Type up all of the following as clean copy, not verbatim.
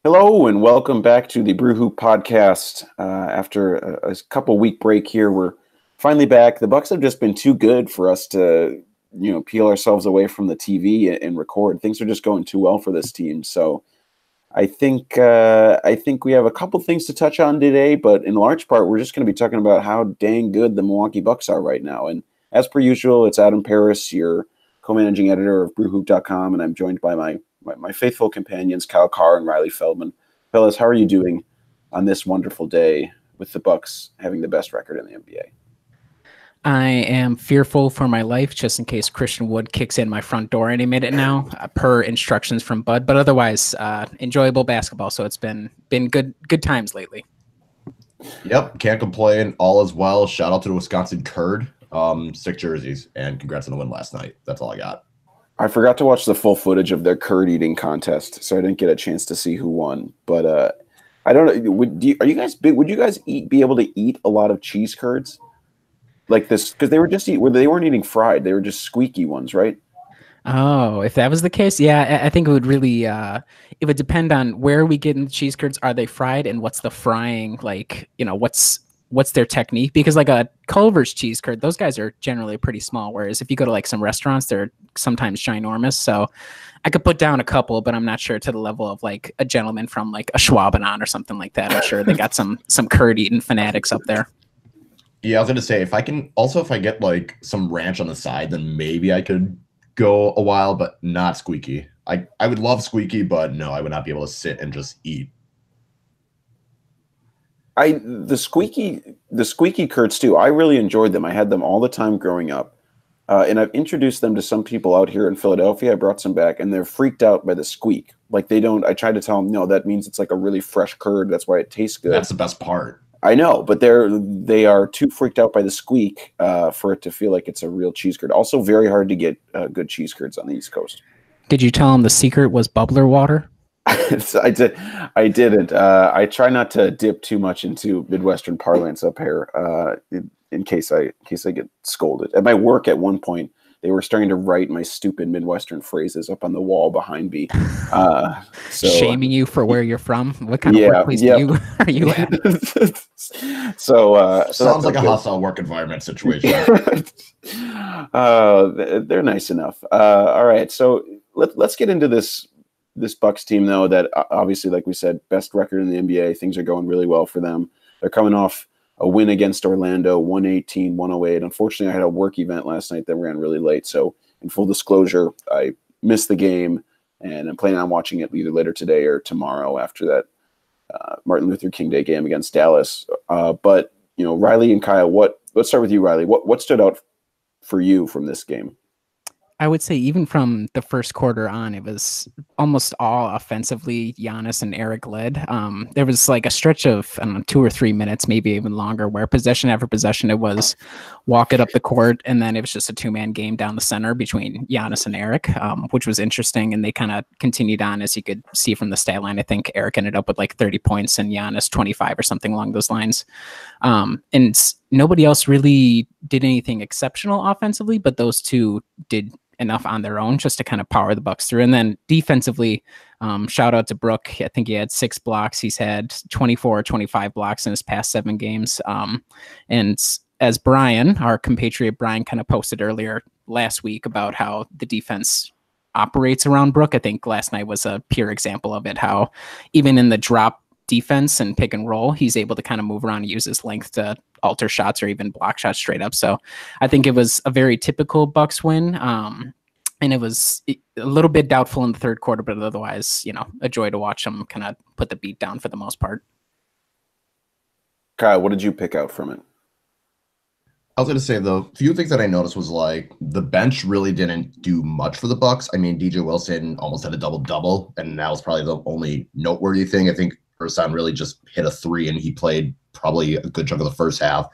Hello and welcome back to the Brew Hoop podcast. After a couple week break here, we're finally back. The Bucks have just been too good for us to, peel ourselves away from the TV and record. Things are just going too well for this team. So I think we have a couple things to touch on today, but in large part, we're just going to be talking about how dang good the Milwaukee Bucks are right now. And as per usual, it's Adam Paris, your co-managing editor of BrewHoop.com, and I'm joined by my faithful companions, Kyle Carr and Riley Feldman. Fellas, how are you doing on this wonderful day with the Bucks having the best record in the NBA? I am fearful for my life just in case Christian Wood kicks in my front door any minute now, per instructions from Bud. But otherwise, enjoyable basketball. So it's been good times lately. Yep, can't complain. All is well. Shout out to the Wisconsin Curd, sick jerseys, and congrats on the win last night. That's all I got. I forgot to watch the full footage of their curd eating contest, so I didn't get a chance to see who won. But I don't know. Would you guys be able to eat a lot of cheese curds like this? Because they weren't eating fried; they were just squeaky ones, right? Oh, if that was the case, yeah, I think it would really it would depend on where we get in the cheese curds. Are they fried, and what's the frying like? What's their technique? Because like a Culver's cheese curd, those guys are generally pretty small. Whereas if you go to like some restaurants, they're sometimes ginormous. So I could put down a couple, but I'm not sure to the level of like a gentleman from like a Schwabenon or something like that. I'm sure they got some curd eating fanatics up there. Yeah, I was gonna say if I get like some ranch on the side, then maybe I could go a while, but not squeaky. I would love squeaky, but no, I would not be able to sit and just eat. The squeaky curds too. I really enjoyed them. I had them all the time growing up, and I've introduced them to some people out here in Philadelphia. I brought some back, and they're freaked out by the squeak. Like they don't. I tried to tell them, no, that means it's like a really fresh curd. That's why it tastes good. That's the best part. I know, but they are too freaked out by the squeak for it to feel like it's a real cheese curd. Also, very hard to get good cheese curds on the East Coast. Did you tell them the secret was bubbler water? I did. I didn't. I try not to dip too much into Midwestern parlance up here, in case I get scolded. At my work, at one point, they were starting to write my stupid Midwestern phrases up on the wall behind me, shaming you for where you're from. What kind of workplace are you at? So sounds like a hostile work environment situation. They're nice enough. All right, so let's get into this Bucks team, though, that obviously, like we said, best record in the NBA. Things are going really well for them. They're coming off a win against Orlando, 118-108. Unfortunately, I had a work event last night that ran really late. So in full disclosure, I missed the game, and I'm planning on watching it either later today or tomorrow after that Martin Luther King Day game against Dallas. But, Riley and Kyle, let's start with you, Riley. What stood out for you from this game? I would say even from the first quarter on, it was almost all offensively Giannis and Eric led. There was like a stretch of, I don't know, 2 or 3 minutes, maybe even longer, where possession after possession, it was walk it up the court. And then it was just a 2-man game down the center between Giannis and Eric, which was interesting. And they kind of continued on, as you could see from the stat line. I think Eric ended up with like 30 points and Giannis 25 or something along those lines. And nobody else really did anything exceptional offensively, but those two did enough on their own just to kind of power the Bucks through. And then defensively, shout out to Brook. I think he had 6 blocks. He's had 24 or 25 blocks in his past 7 games. And as Brian, our compatriot Brian, kind of posted earlier last week about how the defense operates around Brook, I think last night was a pure example of it, how even in the drop defense and pick and roll, he's able to kind of move around and use his length to alter shots or even block shots straight up. So I think it was a very typical Bucks win. And it was a little bit doubtful in the third quarter, but otherwise, a joy to watch them kind of put the beat down for the most part. Kyle, what did you pick out from it? I was going to say the few things that I noticed was like the bench really didn't do much for the Bucks. I mean, DJ Wilson almost had a double-double, and that was probably the only noteworthy thing. I think Ersan really just hit a 3, and he played probably a good chunk of the first half.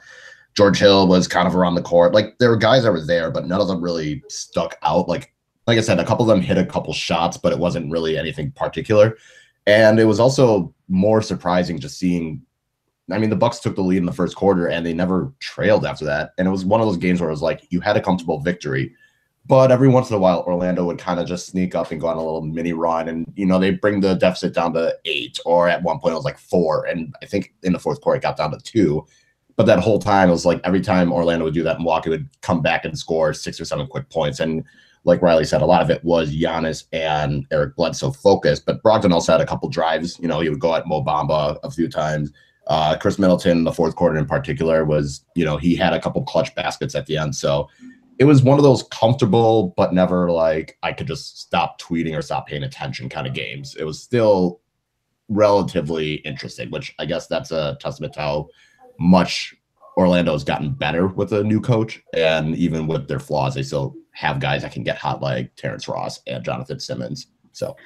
George Hill was kind of around the court. Like, there were guys that were there, but none of them really stuck out. Like I said, a couple of them hit a couple shots, but it wasn't really anything particular. And it was also more surprising just seeing, I mean, the Bucks took the lead in the first quarter, and they never trailed after that. And it was one of those games where it was like you had a comfortable victory, But every once in a while, Orlando would kind of just sneak up and go on a little mini run. And, they bring the deficit down to 8, or at one point it was like 4. And I think in the fourth quarter, it got down to 2. But that whole time, it was like every time Orlando would do that, Milwaukee would come back and score 6 or 7 quick points. And like Riley said, a lot of it was Giannis and Eric Bledsoe focused. But Brogdon also had a couple drives. He would go at Mo Bamba a few times. Chris Middleton in the fourth quarter in particular was, he had a couple clutch baskets at the end. So it was one of those comfortable, but never like I could just stop tweeting or stop paying attention kind of games. It was still relatively interesting, which I guess that's a testament to how much Orlando's gotten better with a new coach. And even with their flaws, they still have guys that can get hot like Terrence Ross and Jonathan Simmons. So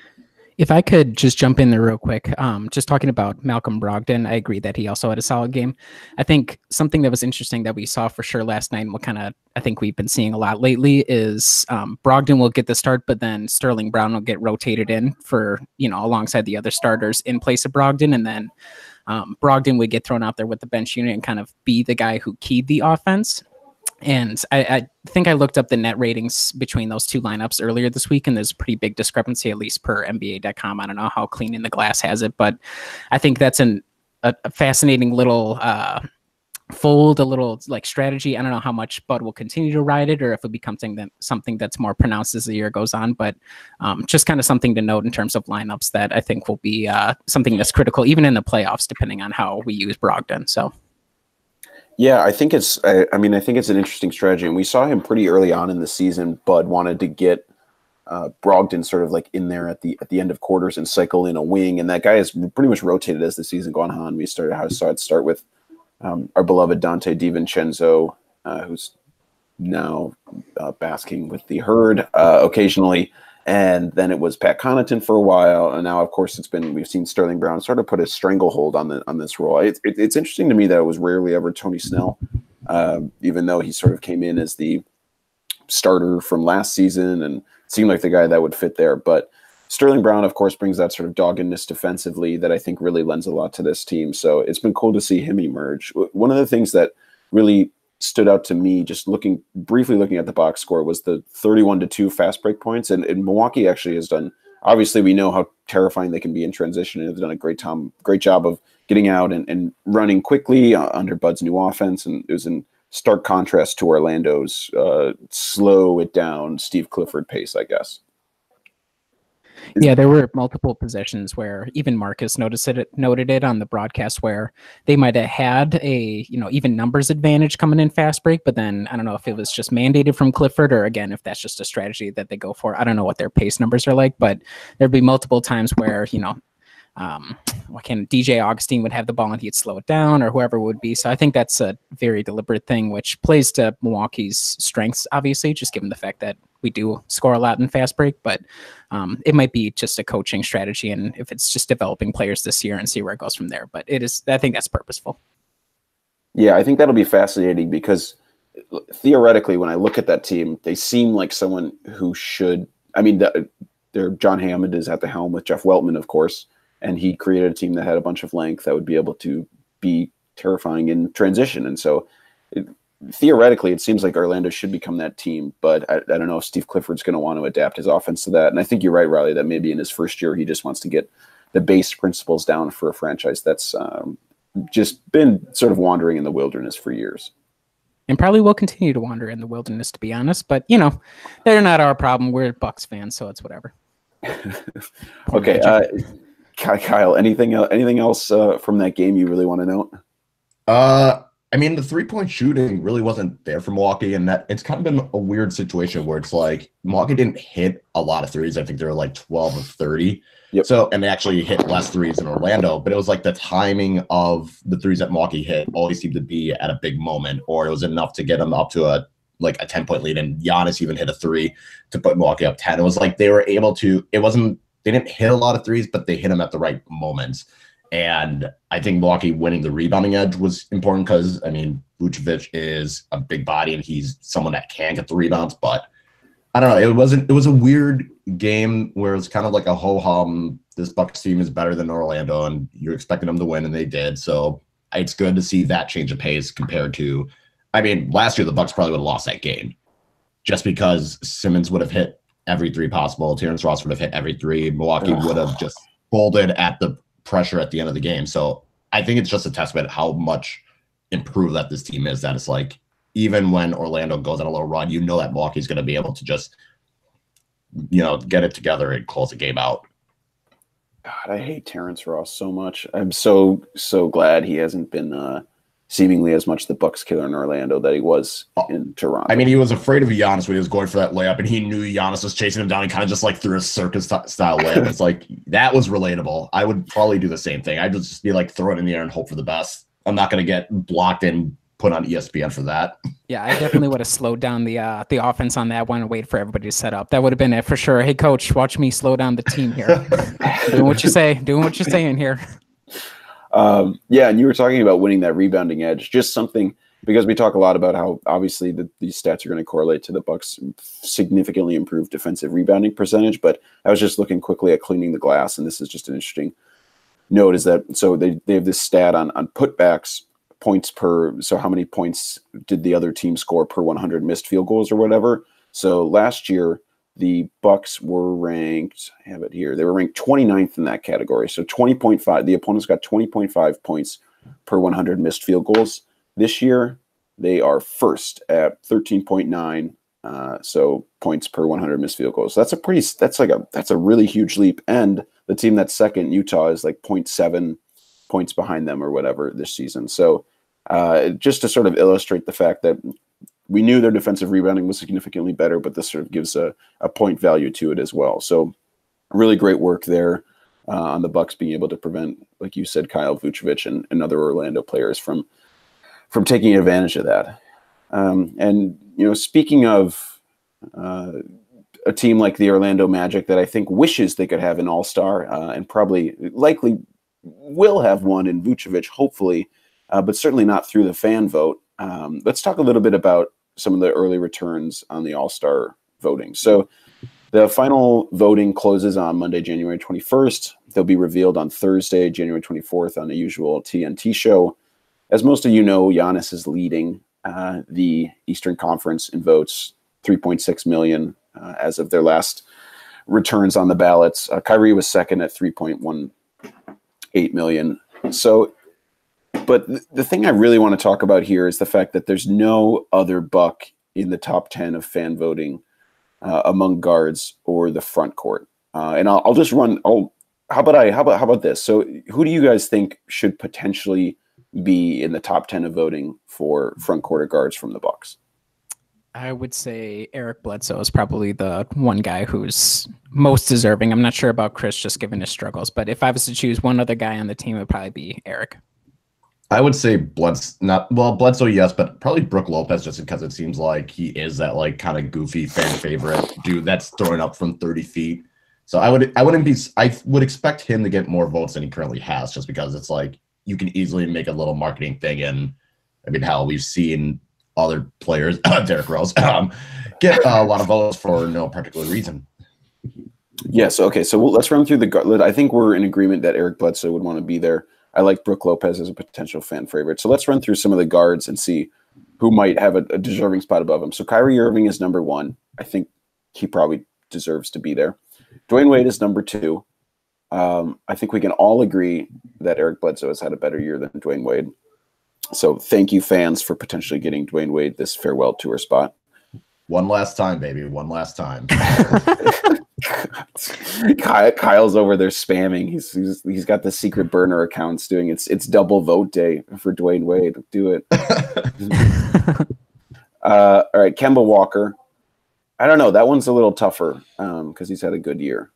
if I could just jump in there real quick, just talking about Malcolm Brogdon, I agree that he also had a solid game. I think something that was interesting that we saw for sure last night, and what kind of I think we've been seeing a lot lately, is Brogdon will get the start, but then Sterling Brown will get rotated in for, alongside the other starters in place of Brogdon, and then Brogdon would get thrown out there with the bench unit and kind of be the guy who keyed the offense. And I think I looked up the net ratings between those two lineups earlier this week, and there's a pretty big discrepancy, at least per NBA.com. I don't know how Clean in the Glass has it, but I think that's a fascinating little fold, a little like strategy. I don't know how much Bud will continue to ride it, or if it becomes something that's more pronounced as the year goes on. But just kind of something to note in terms of lineups that I think will be something that's critical, even in the playoffs, depending on how we use Brogdon. So. Yeah, I think it's an interesting strategy, and we saw him pretty early on in the season. Bud wanted to get Brogdon sort of like in there at the end of quarters and cycle in a wing, and that guy has pretty much rotated as the season gone on. We saw it start with our beloved Dante DiVincenzo, who's now basking with the herd occasionally. And then it was Pat Connaughton for a while, and now, of course, we've seen Sterling Brown sort of put a stranglehold on this role. It's interesting to me that it was rarely ever Tony Snell, even though he sort of came in as the starter from last season and seemed like the guy that would fit there. But Sterling Brown, of course, brings that sort of doggedness defensively that I think really lends a lot to this team. So it's been cool to see him emerge. One of the things that really stood out to me, just briefly looking at the box score, was the 31-2 fast break points. And Milwaukee actually has done, obviously we know how terrifying they can be in transition, and they've done a great job of getting out and running quickly under Bud's new offense. And it was in stark contrast to Orlando's slow it down Steve Clifford pace, I guess. Yeah, there were multiple possessions where even Marcus noted it on the broadcast where they might have had a even numbers advantage coming in fast break, but then I don't know if it was just mandated from Clifford, or again if that's just a strategy that they go for. I don't know what their pace numbers are like, but there'd be multiple times where DJ Augustine would have the ball and he'd slow it down, or whoever it would be. So I think that's a very deliberate thing, which plays to Milwaukee's strengths, obviously, just given the fact that we do score a lot in fast break, but it might be just a coaching strategy, and if it's just developing players this year and see where it goes from there. But I think that's purposeful. Yeah, I think that'll be fascinating because theoretically, when I look at that team, they seem like someone who should. I mean, John Hammond is at the helm with Jeff Weltman, of course, and he created a team that had a bunch of length that would be able to be terrifying in transition, and so. Theoretically, it seems like Orlando should become that team, but I don't know if Steve Clifford's going to want to adapt his offense to that. And I think you're right, Riley, that maybe in his first year, he just wants to get the base principles down for a franchise that's just been sort of wandering in the wilderness for years. And probably will continue to wander in the wilderness, to be honest. But, they're not our problem. We're Bucks fans, so it's whatever. Okay. Kyle, anything else from that game you really want to note? I mean, the 3-point shooting really wasn't there for Milwaukee, and that it's kind of been a weird situation where it's like Milwaukee didn't hit a lot of threes. I think they were like 12 of 30. Yep. So, and they actually hit less threes than Orlando, but it was like the timing of the threes that Milwaukee hit always seemed to be at a big moment, or it was enough to get them up to a 10-point lead. And Giannis even hit a 3 to put Milwaukee up 10. It was like they were able to. They didn't hit a lot of threes, but they hit them at the right moments. And I think Milwaukee winning the rebounding edge was important because, I mean, Vucevic is a big body and he's someone that can get the rebounds. But I don't know. It was a weird game where it was kind of like a ho-hum. This Bucks team is better than Orlando, and you're expecting them to win, and they did. So it's good to see that change of pace compared to, I mean, last year the Bucks probably would have lost that game. just because Simmons would have hit every three possible. Terrence Ross would have hit every three. Milwaukee would have just folded at the pressure at the end of the game. So I think it's just a testament of how much improved that this team is, that it's like, even when Orlando goes on a little run, you know that Milwaukee's going to be able to just, get it together and close the game out. God, I hate Terrence Ross so much. I'm so glad he hasn't been seemingly as much the Bucks killer in Orlando that he was in Toronto. I mean, he was afraid of Giannis when he was going for that layup, and he knew Giannis was chasing him down. He kind of just like threw a circus style layup. It's like, that was relatable. I would probably do the same thing. I'd just be like, throw it in the air and hope for the best. I'm not going to get blocked and put on ESPN for that. Yeah, I definitely would have slowed down the offense on that one and wait for everybody to set up. That would have been it for sure. Hey, coach, watch me slow down the team here. Doing what you say. Doing what you're saying here. Yeah, and you were talking about winning that rebounding edge. Just something, because we talk a lot about how obviously these stats are going to correlate to the Bucks' significantly improved defensive rebounding percentage. But I was just looking quickly at cleaning the glass, and this is just an interesting note. Is that so they have this stat on putbacks, points per, so how many points did the other team score per 100 missed field goals or whatever. So last year the Bucks were ranked, I have it here, they were ranked 29th in that category. So 20.5, the opponents got 20.5 points per 100 missed field goals. This year they are first at 13.9 so points per 100 missed field goals. So that's a really huge leap. And the team that's second, Utah, is like 0.7 points behind them or whatever this season. So just to sort of illustrate the fact that we knew their defensive rebounding was significantly better, but this sort of gives a point value to it as well. So really great work there on the Bucks being able to prevent, like you said, Kyle Vucevic and other Orlando players from taking advantage of that. And speaking of a team like the Orlando Magic that I think wishes they could have an all-star and probably likely will have one in Vucevic, hopefully, but certainly not through the fan vote. Let's talk a little bit about some of the early returns on the All-Star voting. So the final voting closes on Monday, January 21st. They'll be revealed on Thursday, January 24th on the usual TNT show. As most of you know, Giannis is leading the Eastern Conference in votes, 3.6 million as of their last returns on the ballots. Kyrie was second at 3.18 million. So, but the thing I really want to talk about here is the fact that there's no other Buck in the top 10 of fan voting among guards or the front court. And I'll just run. How about this? So, who do you guys think should potentially be in the top 10 of voting for front court guards from the Bucks? I would say Eric Bledsoe is probably the one guy who's most deserving. I'm not sure about Chris, just given his struggles, but if I was to choose one other guy on the team, it would probably be Eric. I would say Bledsoe, yes, but probably Brook Lopez, just because it seems like he is that like kind of goofy fan favorite dude that's throwing up from 30 feet. So I would expect him to get more votes than he currently has, just because it's like you can easily make a little marketing thing. And I mean, hell, we've seen other players, Derrick Rose, get a lot of votes for no particular reason. Yes. Okay. So let's run through the guard. I think we're in agreement that Eric Bledsoe would want to be there. I like Brook Lopez as a potential fan favorite. So let's run through some of the guards and see who might have a deserving spot above him. So Kyrie Irving is number one. I think he probably deserves to be there. Dwayne Wade is number two. I think we can all agree that Eric Bledsoe has had a better year than Dwayne Wade. So thank you, fans, for potentially getting Dwayne Wade this farewell tour spot. One last time, baby. One last time. Kyle's over there spamming. He's got the secret burner accounts doing it's double vote day for Dwayne Wade. Do it. All right, Kemba Walker. I don't know. That one's a little tougher because he's had a good year.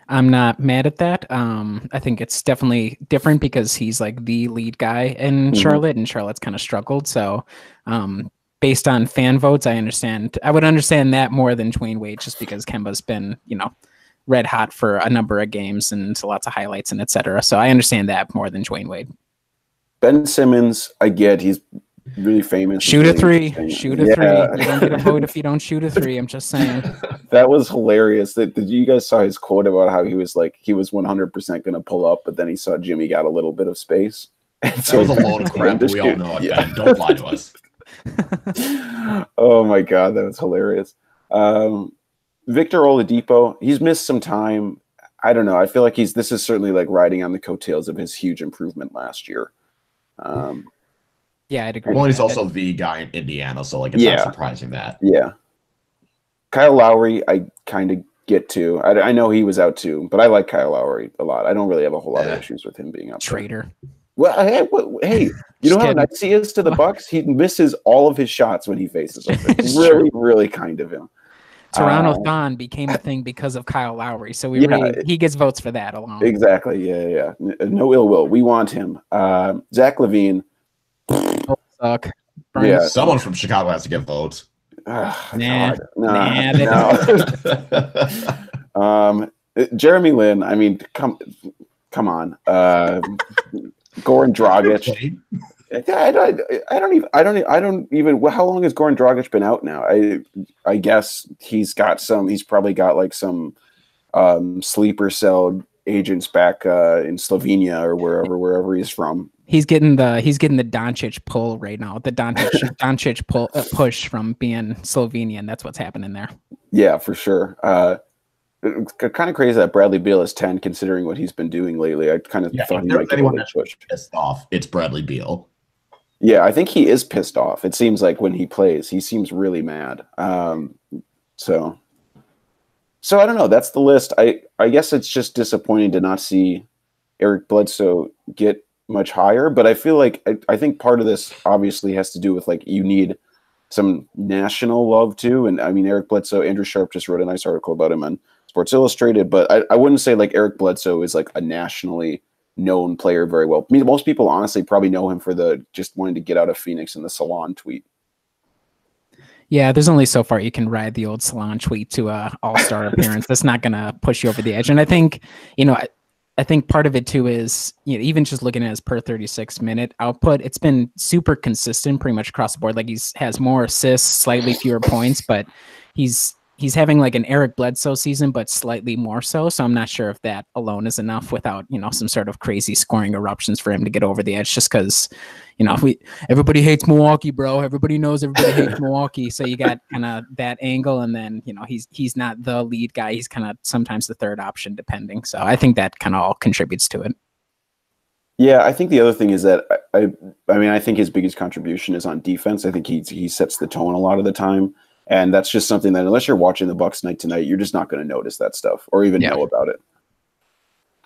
I'm not mad at that. I think it's definitely different because he's like the lead guy in Charlotte, and Charlotte's kind of struggled. So based on fan votes, I would understand that more than Dwayne Wade, just because Kemba's been, red hot for a number of games and lots of highlights and etc. So I understand that more than Dwayne Wade. Ben Simmons, I get he's really famous. Shoot a three. Shoot a three. You don't get a vote if you don't shoot a three. I'm just saying. That was hilarious. Did you guys saw his quote about how he was 100% going to pull up, but then he saw Jimmy got a little bit of space. And so that was a load of crap. We all know it, Ben. Don't lie to us. Oh my God, that was hilarious. Victor Oladipo, he's missed some time. I don't know. I feel like this is certainly like riding on the coattails of his huge improvement last year. Yeah, I'd agree. Well, with he's that. also the guy in Indiana, so like it's not surprising that. Yeah. Kyle Lowry, I kind of get to. I know he was out too, but I like Kyle Lowry a lot. I don't really have a whole lot of issues with him being out Traitor. there. Well, hey, you know how nice he is to the Bucks? He misses all of his shots when he faces them. It's really, really kind of him. Toronto Thon became a thing because of Kyle Lowry, so he gets votes for that alone. Exactly. Yeah. No ill will. We want him. Zach LaVine. Suck. Yeah. Someone from Chicago has to get votes. Nah. Jeremy Lin. I mean, come on. Goran Dragic. I don't even. How long has Goran Dragic been out now? I guess he's probably got like some sleeper cell agents back in Slovenia or wherever he's from. He's getting the Doncic pull right now. The Doncic pull push from being Slovenian. That's what's happening there. Yeah, for sure. It's kind of crazy that Bradley Beal is 10, considering what he's been doing lately. I kind of thought he might get pushed. Pissed off. It's Bradley Beal. Yeah, I think he is pissed off. It seems like when he plays, he seems really mad. So I don't know. That's the list. I guess it's just disappointing to not see Eric Bledsoe get much higher, but I feel like I think part of this obviously has to do with like you need some national love too. And I mean, Eric Bledsoe, Andrew Sharp just wrote a nice article about him on Sports Illustrated, but I wouldn't say like Eric Bledsoe is like a nationally known player very well. I mean, most people honestly probably know him for the just wanting to get out of Phoenix in the salon tweet. Yeah, there's only so far you can ride the old salon tweet to a all-star appearance. That's not going to push you over the edge. And I think, I think part of it too is, even just looking at his per 36 minute output, it's been super consistent pretty much across the board. Like has more assists, slightly fewer points, but he's having like an Eric Bledsoe season, but slightly more so. So I'm not sure if that alone is enough without, some sort of crazy scoring eruptions for him to get over the edge, just because, everybody hates Milwaukee, bro. Everybody knows everybody hates Milwaukee. So you got kind of that angle. And then, he's not the lead guy. He's kind of sometimes the third option depending. So I think that kind of all contributes to it. Yeah, I think the other thing is that I think his biggest contribution is on defense. I think he sets the tone a lot of the time. And that's just something that unless you're watching the Bucks night to night, you're just not going to notice that stuff or even know about it.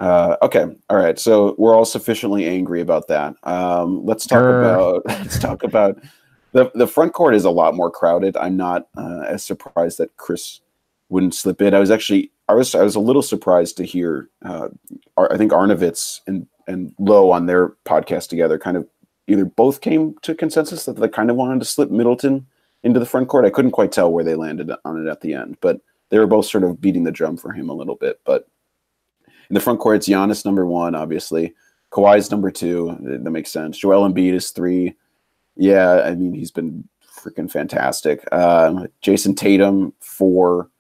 Okay. All right. So we're all sufficiently angry about that. Let's talk about the front court is a lot more crowded. I'm not as surprised that Chris wouldn't slip in. I was a little surprised to hear, I think Arnovitz and Lowe on their podcast together kind of either both came to consensus that they kind of wanted to slip Middleton into the front court. I couldn't quite tell where they landed on it at the end, but they were both sort of beating the drum for him a little bit. But in the front court, it's Giannis number 1, obviously. Kawhi's number 2. That makes sense. Joel Embiid is 3. Yeah, I mean, he's been freaking fantastic. Jason Tatum 4.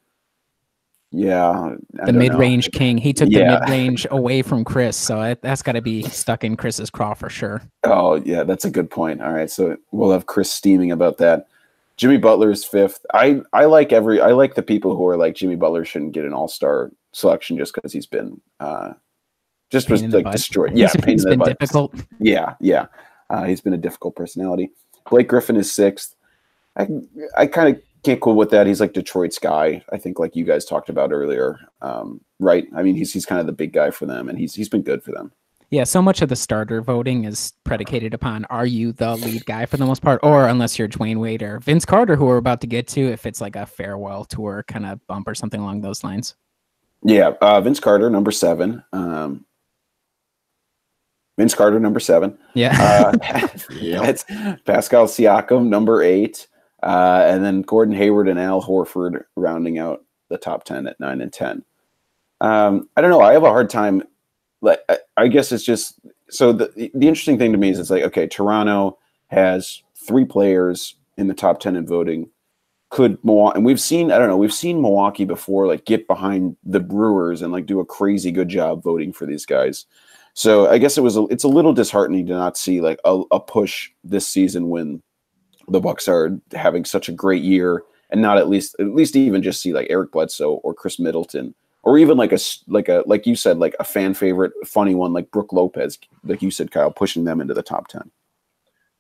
Yeah. The mid-range king. He took the mid-range away from Chris, so that's got to be stuck in Chris's craw for sure. Oh, yeah, that's a good point. All right, so we'll have Chris steaming about that. Jimmy Butler is 5th. I like the people who are like Jimmy Butler shouldn't get an all-star selection just because he's been destroyed. Yeah, he's been difficult. Yeah. He's been a difficult personality. Blake Griffin is 6th. I kind of can't cool with that. He's like Detroit's guy. I think like you guys talked about earlier, right? I mean, he's kind of the big guy for them, and he's been good for them. Yeah, so much of the starter voting is predicated upon, are you the lead guy for the most part? Or unless you're Dwayne Wade or Vince Carter, who we're about to get to, if it's like a farewell tour kind of bump or something along those lines. Yeah, Vince Carter, number 7. Vince Carter, number 7. Yeah. That's Pascal Siakam, number 8. And then Gordon Hayward and Al Horford rounding out the top 10 at 9 and 10. I don't know. I have a hard time. Like, I guess it's just so the interesting thing to me is it's like, okay, Toronto has 3 players in the top 10 in voting. Could Milwaukee, and we've seen Milwaukee before, like get behind the Brewers and like do a crazy good job voting for these guys. So I guess it's a little disheartening to not see like a push this season when the Bucks are having such a great year, and not at least even just see like Eric Bledsoe or Chris Middleton, or even like like you said, like a fan favorite, funny one like Brooke Lopez, like you said, Kyle, pushing them into the top 10.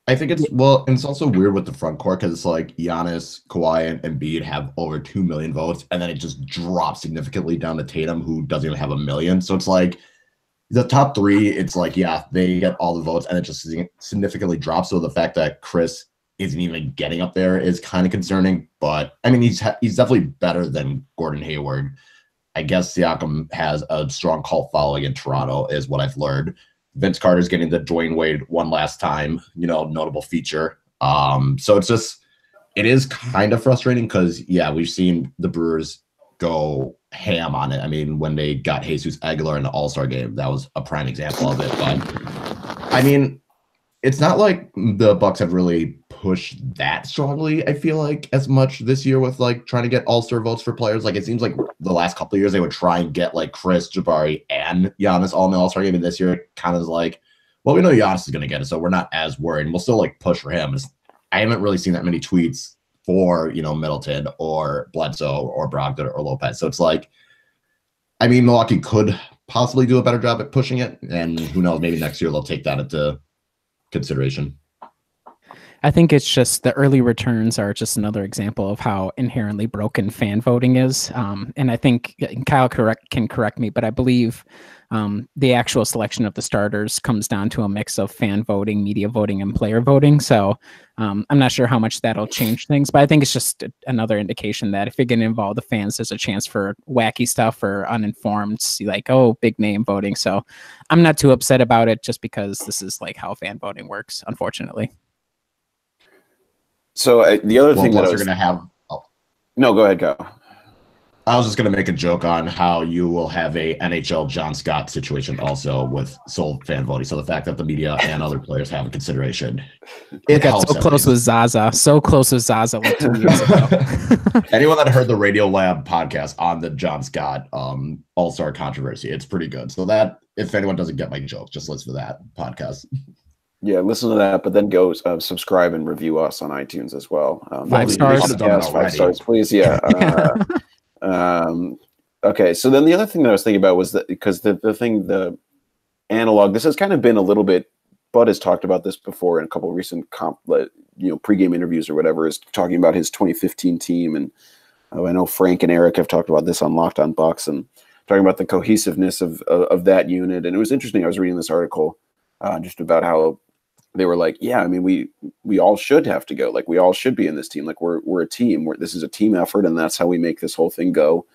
I think and it's also weird with the front court because it's like Giannis, Kawhi, and Embiid have over 2 million votes, and then it just drops significantly down to Tatum, who doesn't even have 1 million. So it's like the top three, it's like, yeah, they get all the votes, and it just significantly drops. So the fact that Chris isn't even getting up there is kind of concerning. But I mean, he's definitely better than Gordon Hayward. I guess Siakam has a strong cult following in Toronto, is what I've learned. Vince Carter's getting the Dwayne Wade one last time, notable feature. So it is kind of frustrating because, yeah, we've seen the Brewers go ham on it. I mean, when they got Jesus Aguilar in the All-Star game, that was a prime example of it. But I mean, it's not like the Bucks have really pushed that strongly, I feel like, as much this year with like trying to get All-Star votes for players. Like, it seems like the last couple of years they would try and get like Chris, Jabari, and Giannis all in the All-Star game. And this year it kind of is like, well, we know Giannis is going to get it, so we're not as worried. And we'll still like push for him. I haven't really seen that many tweets for, Middleton or Bledsoe or Brogdon or Lopez. So it's like, I mean, Milwaukee could possibly do a better job at pushing it. And who knows, maybe next year they'll take that into consideration. I think it's just the early returns are just another example of how inherently broken fan voting is. And I think Kyle can correct me, but I believe the actual selection of the starters comes down to a mix of fan voting, media voting, and player voting. So I'm not sure how much that'll change things, but I think it's just another indication that if you're going to involve the fans, there's a chance for wacky stuff or uninformed, like, oh, big name voting. So I'm not too upset about it just because this is like how fan voting works, unfortunately. So the other thing that you're going to have... No, go ahead, Kyle. I was just going to make a joke on how you will have a NHL John Scott situation also with sole fan voting. So the fact that the media and other players have a consideration. It got so close with Zaza. So close with Zaza like 2 years ago. Anyone that heard the Radio Lab podcast on the John Scott All-Star controversy, it's pretty good. So that, if anyone doesn't get my joke, just listen to that podcast. Yeah, listen to that, but then go subscribe and review us on iTunes as well. 5 stars. Yes, 5 stars, please. Yeah. Okay, so then the other thing that I was thinking about was that because the analog, this has kind of been a little bit, Bud has talked about this before in a couple of recent pregame interviews or whatever, is talking about his 2015 team. And I know Frank and Eric have talked about this on Locked On Bucks and talking about the cohesiveness of that unit. And it was interesting. I was reading this article just about how they were like, yeah, I mean, we all should have to go. Like, we all should be in this team. Like, we're a team. This is a team effort, and that's how we make this whole thing go.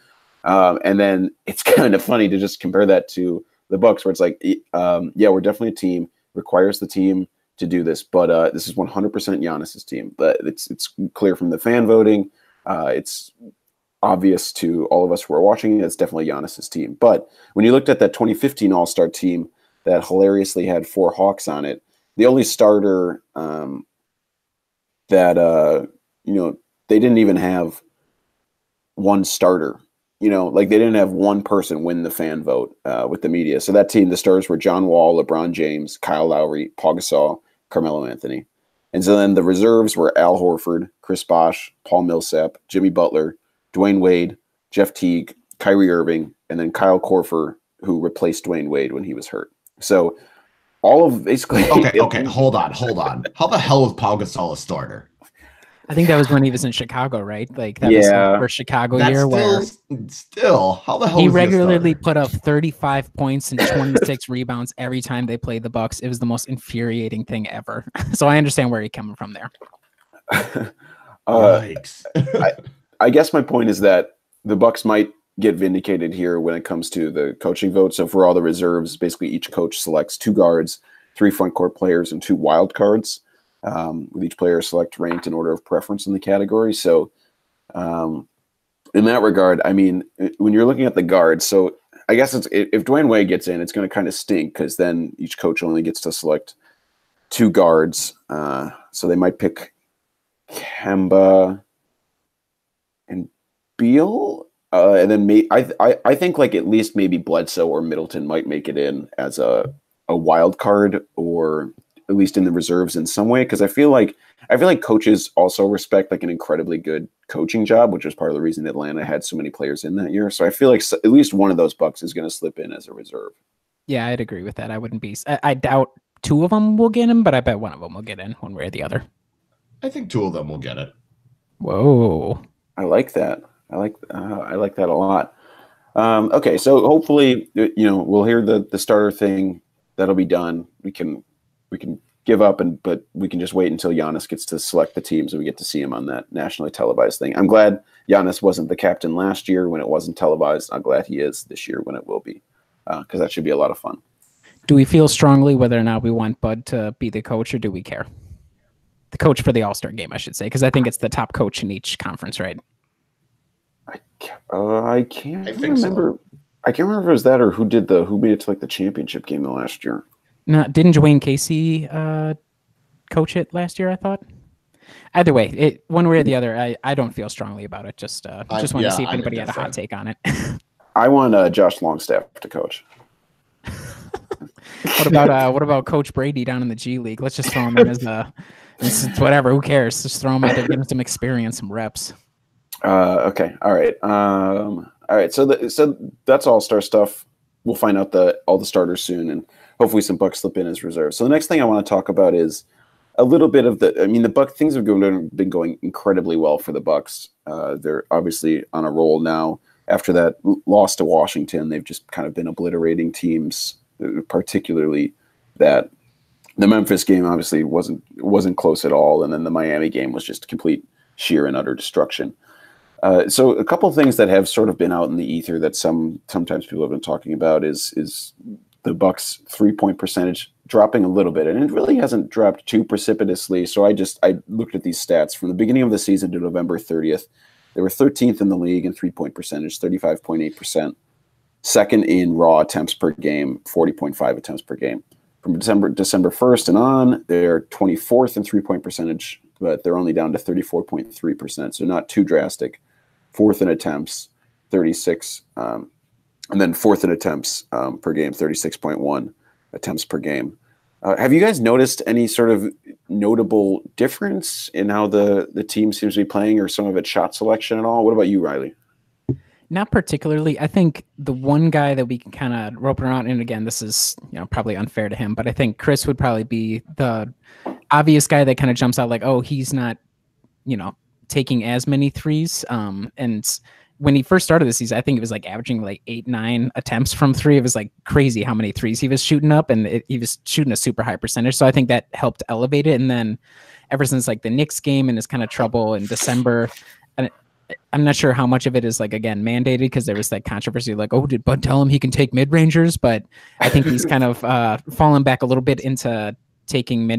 And then it's kind of funny to just compare that to the Bucks, where it's like, yeah, we're definitely a team. Requires the team to do this, but this is 100% Giannis's team. But it's clear from the fan voting. It's obvious to all of us who are watching. It's definitely Giannis's team. But when you looked at that 2015 All-Star team that hilariously had 4 Hawks on it, the only starter that they didn't even have one starter. Like they didn't have one person win the fan vote with the media. So that team, the starters were John Wall, LeBron James, Kyle Lowry, Paul Gasol, Carmelo Anthony. And so then the reserves were Al Horford, Chris Bosh, Paul Millsap, Jimmy Butler, Dwayne Wade, Jeff Teague, Kyrie Irving, and then Kyle Korver, who replaced Dwayne Wade when he was hurt. So all of basically... Okay, hold on. How the hell was Paul Gasol a starter? I think that was when he was in Chicago, right? Like that was the first Chicago year where how the hell he regularly put up 35 points and 26 rebounds every time they played the Bucks. It was the most infuriating thing ever. So I understand where he's coming from there. I guess my point is that the Bucks might get vindicated here when it comes to the coaching vote. So for all the reserves, basically each coach selects 2 guards, 3 front court players, and 2 wild cards. With each player select ranked in order of preference in the category. So in that regard, I mean, when you're looking at the guards, so I guess if Dwayne Wade gets in, it's going to kind of stink because then each coach only gets to select 2 guards. So they might pick Kemba and Beal. And then I think like at least maybe Bledsoe or Middleton might make it in as a wild card, or at least in the reserves in some way, because I feel like coaches also respect like an incredibly good coaching job, which is part of the reason Atlanta had so many players in that year. So I feel like at least one of those Bucks is going to slip in as a reserve. Yeah, I'd agree with that. I wouldn't be. I doubt two of them will get him, but I bet one of them will get in one way or the other. I think two of them will get it. Whoa. I like that. I like that a lot. Okay, so hopefully, we'll hear the starter thing. That'll be done. We can give up, but we can just wait until Giannis gets to select the teams and we get to see him on that nationally televised thing. I'm glad Giannis wasn't the captain last year when it wasn't televised. I'm glad he is this year when it will be, because that should be a lot of fun. Do we feel strongly whether or not we want Bud to be the coach, or do we care? The coach for the All-Star game, I should say, because I think it's the top coach in each conference, right? I can't remember. So. I can't remember if it was that or who made it to like the championship game the last year. No, didn't Dwayne Casey coach it last year? I thought. Either way, one way or the other, I don't feel strongly about it. Just wanted to see if anybody had a hot take on it. I want Josh Longstaff to coach. What about Coach Brady down in the G League? Let's just throw him in as whatever. Who cares? Just throw him out there, give him some experience, some reps. Okay. All right. All right. So that's All-Star stuff. We'll find out all the starters soon, and hopefully some Bucks slip in as reserves. So the next thing I want to talk about is a little bit of the Bucks. Things have been going incredibly well for the Bucks. They're obviously on a roll now. After that loss to Washington, they've just kind of been obliterating teams, particularly that the Memphis game obviously wasn't close at all, and then the Miami game was just complete sheer and utter destruction. So a couple of things that have sort of been out in the ether that sometimes people have been talking about is the Bucks 3-point percentage dropping a little bit, and it really hasn't dropped too precipitously. So I looked at these stats from the beginning of the season to November 30th. They were 13th in the league in 3-point percentage, 35.8%. Second in raw attempts per game, 40.5 attempts per game. From December 1st and on, they're 24th in 3-point percentage, but they're only down to 34.3%, so not too drastic. Fourth in attempts, 36, and then fourth in attempts per game, 36.1 attempts per game. Have you guys noticed any sort of notable difference in how the team seems to be playing, or some of its shot selection at all? What about you, Riley? Not particularly. I think the one guy that we can kind of rope around, and again, this is probably unfair to him, but I think Chris would probably be the obvious guy that kind of jumps out like, oh, he's not, taking as many threes. And when he first started the season, I think it was like averaging like 8-9 attempts from three. It was like crazy how many threes he was shooting up, and he was shooting a super high percentage. So I think that helped elevate it. And then ever since like the Knicks game and his kind of trouble in December, and I'm not sure how much of it is like, again, mandated, because there was that controversy like, oh, did Bud tell him he can take mid-rangers? But I think he's kind of fallen back a little bit into taking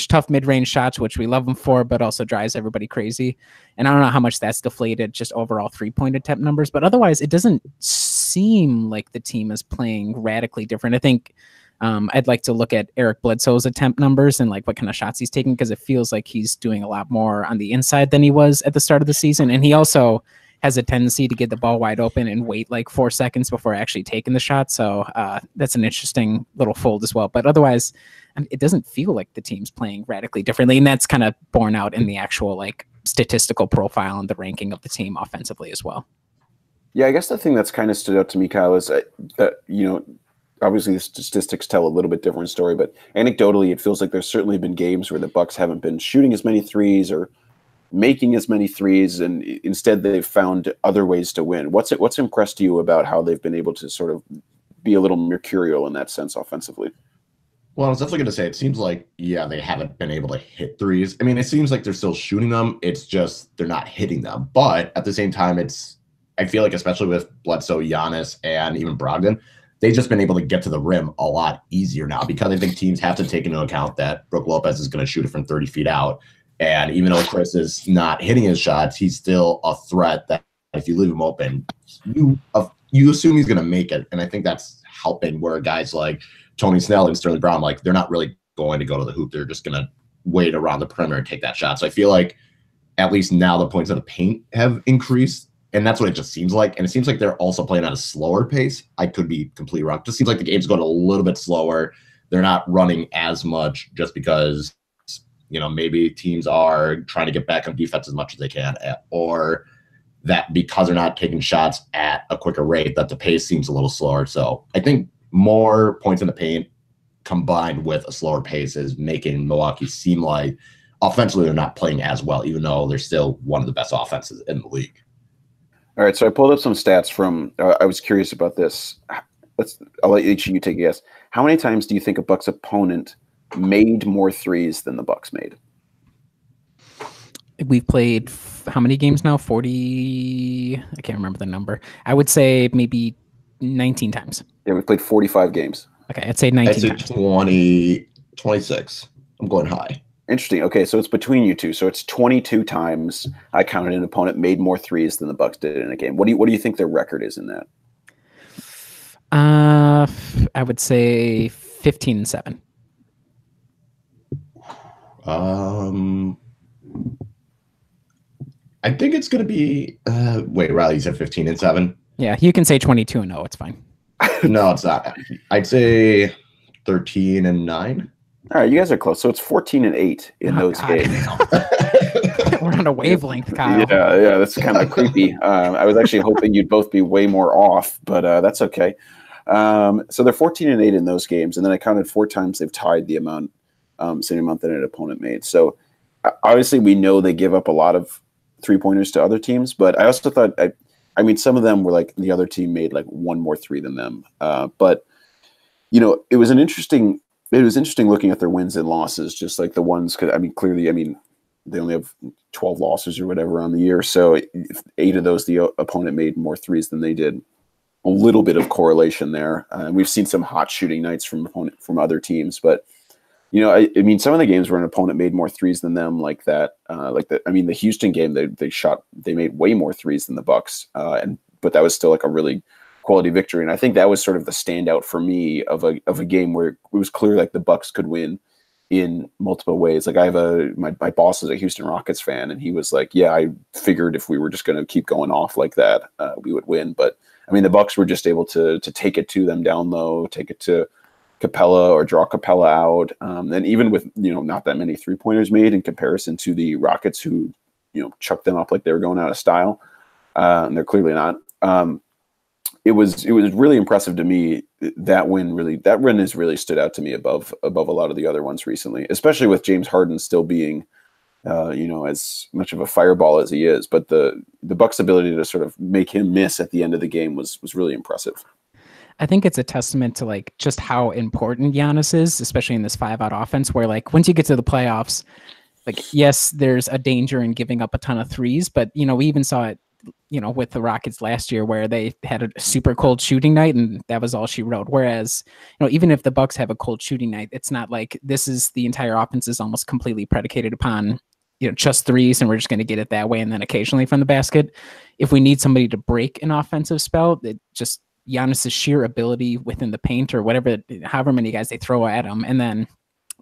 tough mid-range shots, which we love him for, but also drives everybody crazy. And I don't know how much that's deflated just overall 3-point attempt numbers, but otherwise it doesn't seem like the team is playing radically different. I think I'd like to look at Eric Bledsoe's attempt numbers and like what kind of shots he's taking, because it feels like he's doing a lot more on the inside than he was at the start of the season. And he also has a tendency to get the ball wide open and wait like 4 seconds before actually taking the shot. So that's an interesting little fold as well. But otherwise, it doesn't feel like the team's playing radically differently. And that's kind of borne out in the actual like statistical profile and the ranking of the team offensively as well. Yeah, I guess the thing that's kind of stood out to me, Kyle, is that, obviously the statistics tell a little bit different story, but anecdotally, it feels like there's certainly been games where the Bucks haven't been shooting as many threes or making as many threes, and instead they've found other ways to win. What's impressed you about how they've been able to sort of be a little mercurial in that sense offensively? Well, I was definitely going to say, it seems like, they haven't been able to hit threes. I mean, it seems like they're still shooting them. It's just they're not hitting them. But at the same time, I feel like, especially with Bledsoe, Giannis, and even Brogdon, they've just been able to get to the rim a lot easier now, because I think teams have to take into account that Brook Lopez is going to shoot it from 30 feet out. And even though Chris is not hitting his shots, he's still a threat that if you leave him open, you assume he's going to make it. And I think that's helping, where guys like Tony Snell and Sterling Brown, like, they're not really going to go to the hoop. They're just going to wait around the perimeter and take that shot. So I feel like at least now the points of the paint have increased. And that's what it just seems like. And it seems like they're also playing at a slower pace. I could be completely wrong. It just seems like the game's going a little bit slower. they're not running as much just because, maybe teams are trying to get back on defense as much as they can, or that because they're not taking shots at a quicker rate, that the pace seems a little slower. So I think more points in the paint combined with a slower pace is making Milwaukee seem like offensively they're not playing as well, even though they're still one of the best offenses in the league. All right, so I pulled up some stats from. I was curious about this. I'll let each of you take a guess. How many times do you think a Bucks opponent made more threes than the Bucks made? We've played how many games now? 40. I can't remember the number. I would say maybe 19 times. Yeah, we played 45 games. Okay, I'd say 19 I'd say times. 26. I'm going high. Interesting. Okay, so it's between you two. So it's 22 times I counted an opponent made more threes than the Bucks did in a game. What do you think their record is in that? I would say 15-7. I think it's going to be. Wait, Riley, you said 15-7. Yeah, you can say 22-0. It's fine. No, it's not. I'd say 13-9. All right, you guys are close. So it's 14-8 in those games. We're on a wavelength, Kyle. Yeah, that's kind of creepy. I was actually hoping you'd both be way more off, but that's okay. So they're 14-8 in those games, and then I counted 4 times they've tied the amount, same amount that an opponent made. So obviously we know they give up a lot of 3-pointers to other teams, but I also thought, I mean, some of them were like the other team made like one more 3 than them. But it was interesting looking at their wins and losses, just like the ones, because clearly, they only have 12 losses or whatever on the year. So 8 of those, the opponent made more threes than they did. A little bit of correlation there. We've seen some hot shooting nights from other teams, but some of the games where an opponent made more threes than them, like that, the Houston game, they made way more threes than the Bucks, but that was still like a really quality victory. And I think that was sort of the standout for me of a game where it was clear like the Bucks could win in multiple ways. Like I have my boss is a Houston Rockets fan, and he was like, yeah, I figured if we were just going to keep going off like that, we would win. But the Bucks were just able to take it to them down low, take it to Capella or draw Capella out. And even with, not that many 3-pointers made in comparison to the Rockets who, chucked them up like they were going out of style. And they're clearly not. It was really impressive to me. That win has really stood out to me above a lot of the other ones recently, especially with James Harden still being, as much of a fireball as he is. But the Bucks' ability to sort of make him miss at the end of the game was really impressive. I think it's a testament to like just how important Giannis is, especially in this 5-out offense, where like once you get to the playoffs, like, yes, there's a danger in giving up a ton of threes, but we even saw it, with the Rockets last year where they had a super cold shooting night and that was all she wrote. Whereas, even if the Bucks have a cold shooting night, it's not like this is the entire offense is almost completely predicated upon, just threes and we're just going to get it that way. And then occasionally from the basket, if we need somebody to break an offensive spell, it just Giannis's sheer ability within the paint or whatever, however many guys they throw at him. And then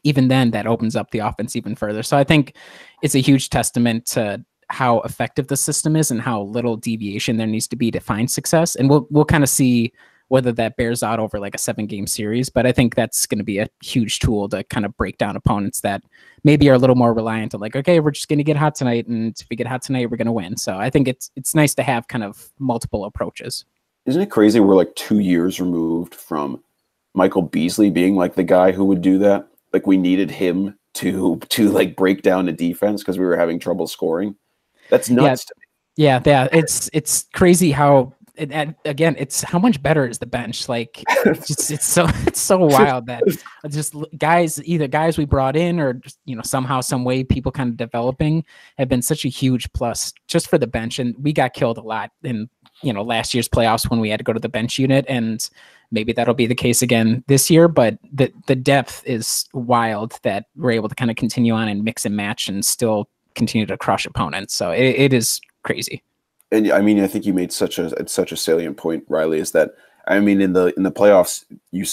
even then that opens up the offense even further. So I think it's a huge testament to how effective the system is and how little deviation there needs to be to find success. And we'll kind of see whether that bears out over like a 7-game series. But I think that's going to be a huge tool to kind of break down opponents that maybe are a little more reliant on like, okay, we're just going to get hot tonight. And if we get hot tonight, we're going to win. So I think it's nice to have kind of multiple approaches. Isn't it crazy we're like 2 years removed from Michael Beasley being like the guy who would do that? Like we needed him to like break down the defense because we were having trouble scoring. That's nuts to me. Yeah. It's crazy how again, it's how much better is the bench. Like it's so wild that just guys we brought in or just, somehow, some way people kind of developing have been such a huge plus just for the bench. And we got killed a lot in, last year's playoffs when we had to go to the bench unit, and maybe that'll be the case again this year, but the depth is wild that we're able to kind of continue on and mix and match and still continue to crush opponents. So it is crazy. And I think you made such a salient point, Riley, is that in the playoffs you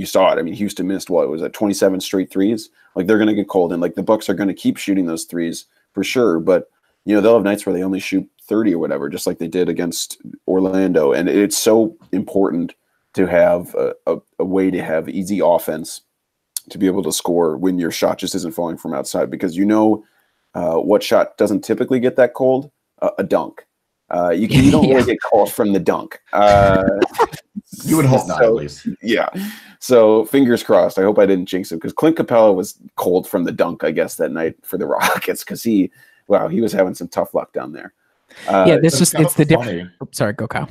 saw it. Houston missed what was it, 27 straight threes. Like they're going to get cold, and like the Bucks are going to keep shooting those threes for sure. But they'll have nights where they only shoot 30 or whatever, just like they did against Orlando. And it's so important to have a way to have easy offense to be able to score when your shot just isn't falling from outside, because what shot doesn't typically get that cold? A dunk. You don't really get called from the dunk. You would hope not, at least. Yeah. So fingers crossed. I hope I didn't jinx him, because Clint Capella was cold from the dunk, I guess, that night for the Rockets, because he was having some tough luck down there. It's the difference. Sorry, go Kyle.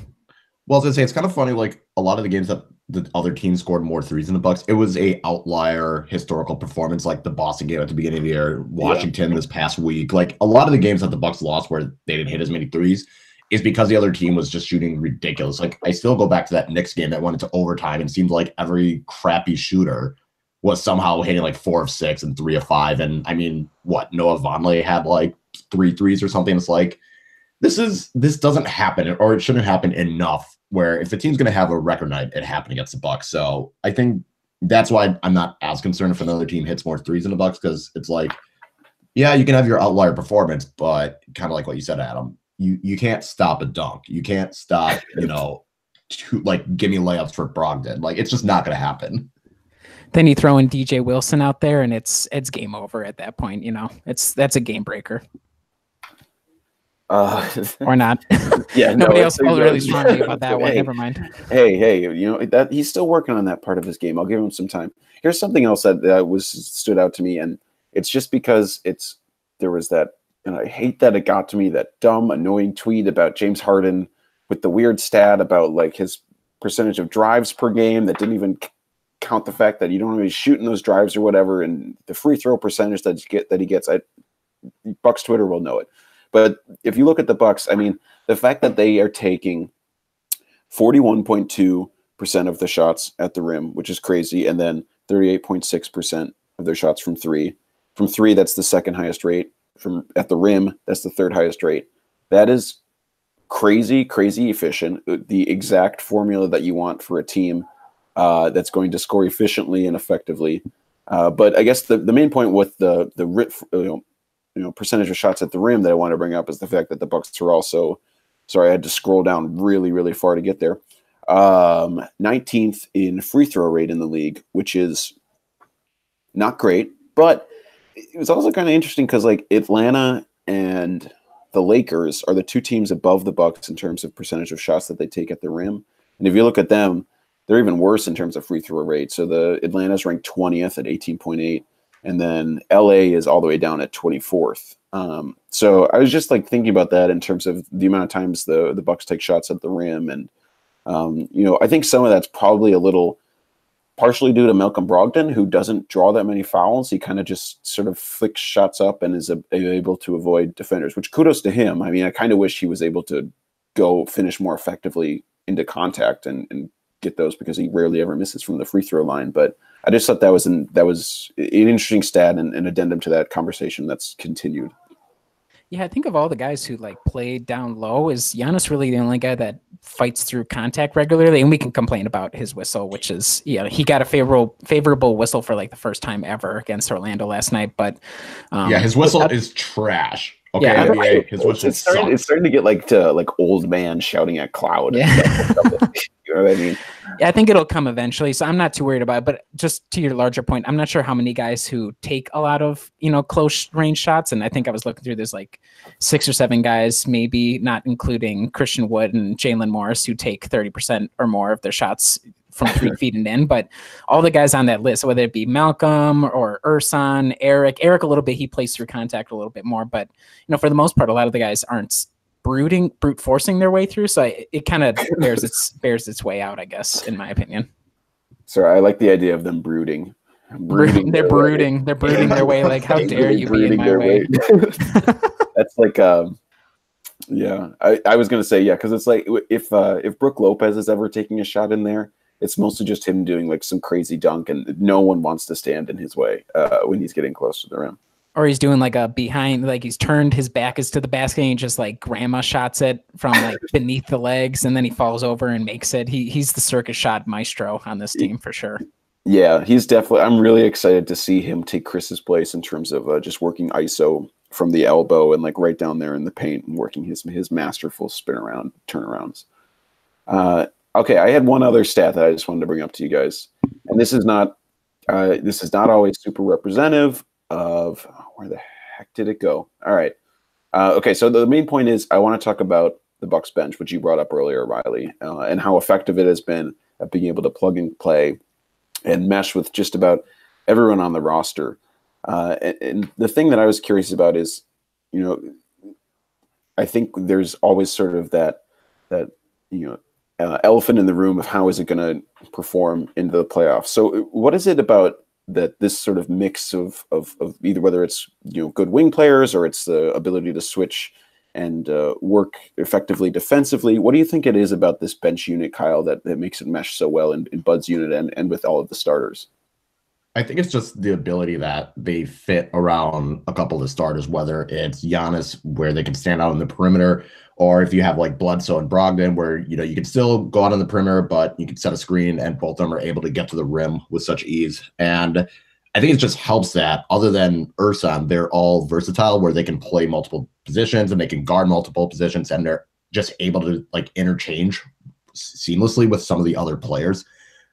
Well, I was gonna say, it's kind of funny. Like, a lot of the games that the other team scored more threes than the Bucks, it was a outlier historical performance, like the Boston game at the beginning of the year, Washington this past week. Like, a lot of the games that the Bucks lost where they didn't hit as many threes is because the other team was just shooting ridiculous. Like, I still go back to that Knicks game that went into overtime, and it seemed like every crappy shooter was somehow hitting like 4 of 6 and 3 of 5. And I mean, Noah Vonleh had like 3 threes or something. It's like, this doesn't happen, or it shouldn't happen enough, where if the team's going to have a record night, it happened against the Bucks. So I think that's why I'm not as concerned if another team hits more threes than the Bucks, because it's like, yeah, you can have your outlier performance, but kind of like what you said, Adam, you can't stop a dunk. You can't stop, like, give me layups for Brogdon. Like, it's just not going to happen. Then you throw in DJ Wilson out there, and it's game over at that point. That's a game breaker. Or not. Yeah, nobody else felt really strongly about that one. Never mind. Hey, that he's still working on that part of his game. I'll give him some time. Here's something else that stood out to me, and it's just because there was that, and I hate that it got to me, that dumb, annoying tweet about James Harden with the weird stat about like his percentage of drives per game that didn't even count the fact that you don't really shoot in those drives or whatever, and the free throw percentage that he gets. Bucks Twitter will know it. But if you look at the Bucks, I mean, the fact that they are taking 41.2% of the shots at the rim, which is crazy, and then 38.6% of their shots from three. From three, that's the second highest rate. From at the rim, that's the third highest rate. That is crazy, crazy efficient. The exact formula that you want for a team that's going to score efficiently and effectively. But I guess the main point with the percentage of shots at the rim that I want to bring up is the fact that the Bucks are also, sorry, I had to scroll down really, really far to get there. 19th in free throw rate in the league, which is not great, but it was also kind of interesting because like Atlanta and the Lakers are the two teams above the Bucks in terms of percentage of shots that they take at the rim. And if you look at them, they're even worse in terms of free throw rate. So the Atlanta's ranked 20th at 18.8. And then LA is all the way down at 24th. So I was just like thinking about that in terms of the amount of times the Bucks take shots at the rim. And, I think some of that's probably a little partially due to Malcolm Brogdon, who doesn't draw that many fouls. He kind of just sort of flicks shots up and is able to avoid defenders, which kudos to him. I mean, I kind of wish he was able to go finish more effectively into contact and get those, because he rarely ever misses from the free throw line. But I just thought that was an interesting stat and an addendum to that conversation that's continued. Yeah, I think of all the guys who like play down low, is Giannis really the only guy that fights through contact regularly? And we can complain about his whistle, which is, he got a favorable whistle for like the first time ever against Orlando last night. But his whistle is trash. Okay, yeah, NBA, his whistle it's starting to get like old man shouting at cloud. Yeah. You know what I mean? Yeah, I think it'll come eventually, so I'm not too worried about it. But just to your larger point, I'm not sure how many guys who take a lot of, close range shots. And I think I was looking through, there's like 6 or 7 guys, maybe not including Christian Wood and Jalen Morris, who take 30% or more of their shots from 3 feet and in. But all the guys on that list, whether it be Malcolm or Ersan, Eric a little bit, he plays through contact a little bit more. But, for the most part, a lot of the guys aren't brute forcing their way through. So it kind of bears its way out, I guess, in my opinion. Sorry, I like the idea of them brooding. They're brooding their way. Like, how dare you be in my way? That's like, yeah. I was gonna say, yeah, because it's like if Brook Lopez is ever taking a shot in there, it's mostly just him doing like some crazy dunk, and no one wants to stand in his way when he's getting close to the rim. Or he's doing like a behind, like he's turned his back is to the basket and he just like grandma shots it from like beneath the legs, and then he falls over and makes it. He's the circus shot maestro on this team for sure. Yeah, he's definitely. I'm really excited to see him take Chris's place in terms of just working ISO from the elbow and like right down there in the paint and working his masterful spin around turnarounds. Okay, I had one other stat that I just wanted to bring up to you guys, and this is not This is not always super representative of where the heck did it go? All right. Okay, so the main point is I want to talk about the Bucks bench, which you brought up earlier, Riley, and how effective it has been at being able to plug and play and mesh with just about everyone on the roster. And the thing that I was curious about is, I think there's always sort of that elephant in the room of how is it going to perform into the playoffs. So what is it about that this sort of mix of either whether it's good wing players or it's the ability to switch and work effectively defensively? What do you think it is about this bench unit, Kyle, that makes it mesh so well in Bud's unit and with all of the starters? I think it's just the ability that they fit around a couple of the starters, whether it's Giannis, where they can stand out on the perimeter, or if you have like Bledsoe and Brogdon, where you can still go out on the perimeter, but you can set a screen, and both of them are able to get to the rim with such ease. And I think it just helps that, other than Ersan, they're all versatile, where they can play multiple positions and they can guard multiple positions, and they're just able to like interchange seamlessly with some of the other players.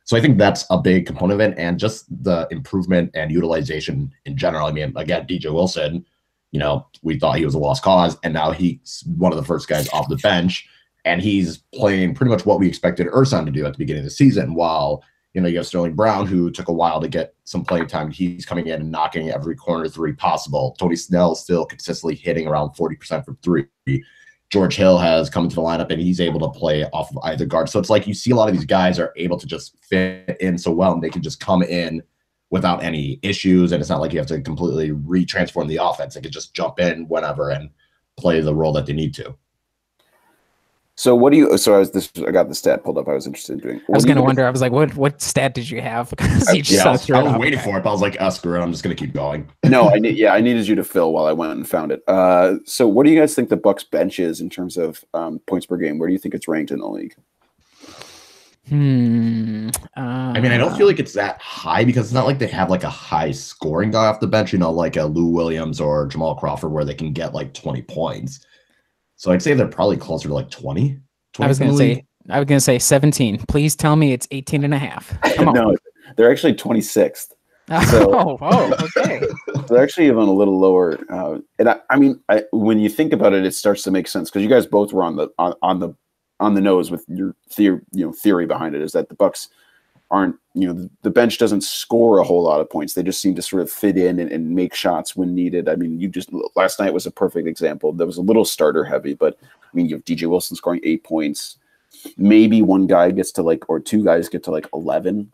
So I think that's a big component of it, and just the improvement and utilization in general. I mean, again, DJ Wilson, we thought he was a lost cause, and now he's one of the first guys off the bench, and he's playing pretty much what we expected Ersan to do at the beginning of the season. While, you have Sterling Brown, who took a while to get some playing time. He's coming in and knocking every corner three possible. Tony Snell still consistently hitting around 40% from three. George Hill has come into the lineup, and he's able to play off of either guard. So it's like you see a lot of these guys are able to just fit in so well, and they can just come in without any issues. And it's not like you have to completely retransform the offense. They can just jump in whenever and play the role that they need to. So what do you? So I got the stat pulled up. I was interested in doing. I was going to wonder. I was like, what stat did you have? Because I was waiting for it, but I was like, screw it. I'm just going to keep going. No, I needed you to fill while I went and found it. So what do you guys think the Bucks bench is in terms of points per game? Where do you think it's ranked in the league? I mean, I don't feel like it's that high, because it's not like they have like a high scoring guy off the bench, like a Lou Williams or Jamal Crawford, where they can get like 20 points. So I'd say they're probably closer to like 20. I was going to say 17. Please tell me it's 18 and a half. Come on. No, they're actually 26th. So, okay. They're actually even a little lower. And I mean, when you think about it, it starts to make sense, because you guys both were on the nose with your theory behind it, is that the Bucks aren't, the bench doesn't score a whole lot of points. They just seem to sort of fit in and make shots when needed. I mean, last night was a perfect example. That was a little starter heavy, but I mean, you have DJ Wilson scoring 8 points. Maybe one guy gets to or two guys get to 11.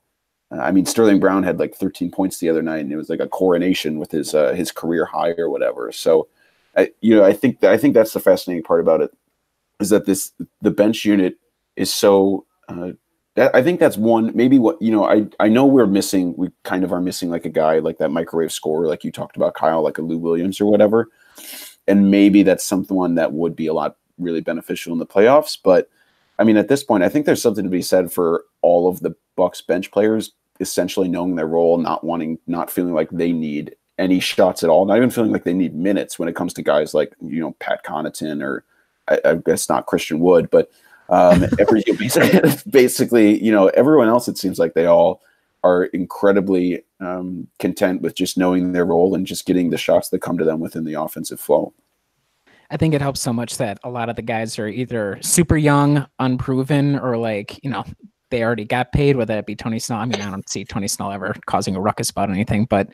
I mean, Sterling Brown had 13 points the other night, and it was like a coronation with his career high or whatever. So, I think that's the fascinating part about it, is that the bench unit is so. I think that's one, maybe what, I know we kind of are missing like a guy like that microwave scorer, like you talked about, Kyle, like a Lou Williams or whatever. And maybe that's someone that would be a lot really beneficial in the playoffs. But I mean, at this point, I think there's something to be said for all of the Bucks bench players essentially knowing their role, not feeling like they need any shots at all, not even feeling like they need minutes when it comes to guys like, Pat Connaughton, or I guess not Christian Wood, but basically, everyone else, it seems like they all are incredibly content with just knowing their role and just getting the shots that come to them within the offensive flow. I think it helps so much that a lot of the guys are either super young, unproven, or they already got paid, whether it be Tony Snell. I mean, I don't see Tony Snell ever causing a ruckus about anything, but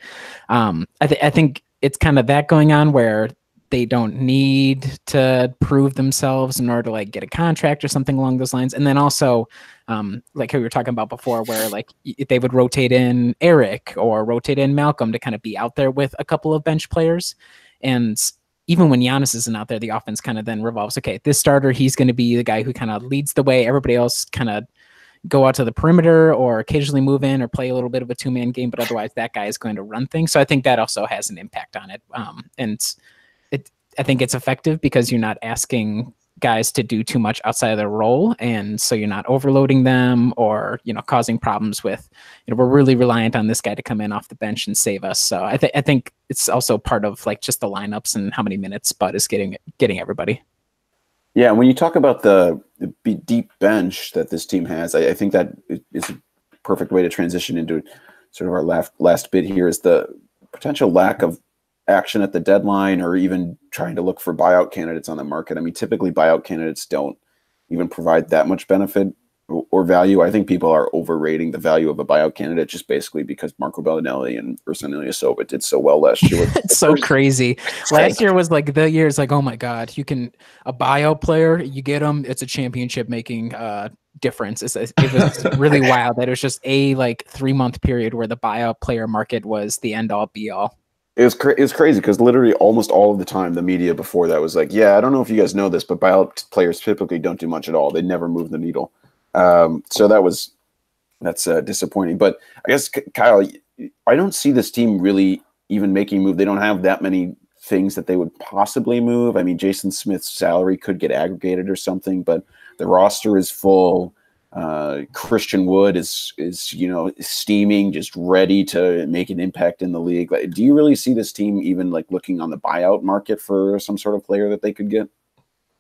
I think it's kind of that going on, where they don't need to prove themselves in order to get a contract or something along those lines. And then also, like how we were talking about before, where they would rotate in Eric or rotate in Malcolm to kind of be out there with a couple of bench players. And even when Giannis isn't out there, the offense kind of then revolves. Okay, this starter, he's going to be the guy who kind of leads the way. Everybody else kind of go out to the perimeter or occasionally move in or play a little bit of a two-man game, but otherwise that guy is going to run things. So I think that also has an impact on it. I think it's effective because you're not asking guys to do too much outside of their role. And so you're not overloading them or, causing problems with, we're really reliant on this guy to come in off the bench and save us. So I think it's also part of just the lineups and how many minutes Bud is getting everybody. Yeah. When you talk about the deep bench that this team has, I think that is a perfect way to transition into sort of our last bit here is the potential lack of action at the deadline, or even trying to look for buyout candidates on the market. I mean, typically buyout candidates don't even provide that much benefit or value. I think people are overrating the value of a buyout candidate just basically because Marco Bellinelli and Ursan Ilyasova did so well last year. It's so crazy. Last year was like the year. It's like, oh my god, a buyout player, you get them, it's a championship making difference. It was really wild that it was just a like 3-month period where the buyout player market was the end all be all. It was crazy because literally almost all of the time the media before that was like, yeah, I don't know if you guys know this, but buyout players typically don't do much at all. They never move the needle. So that's disappointing. But I guess, Kyle, I don't see this team really even making a move. They don't have that many things that they would possibly move. I mean, Jason Smith's salary could get aggregated or something, but the roster is full. Christian Wood is steaming, just ready to make an impact in the league. Like, do you really see this team even like looking on the buyout market for some sort of player that they could get?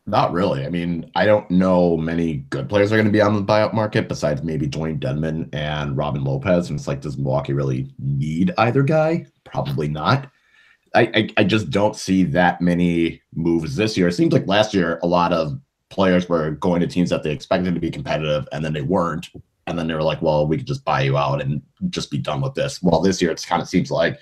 Not really. I mean, I don't know many good players are going to be on the buyout market besides maybe Dwayne Dedmon and Robin Lopez. And it's like, does Milwaukee really need either guy? Probably not. I just don't see that many moves this year. It seems like last year a lot of players were going to teams that they expected to be competitive, and then they weren't. And then they were like, well, we could just buy you out and just be done with this. Well, this year it kind of seems like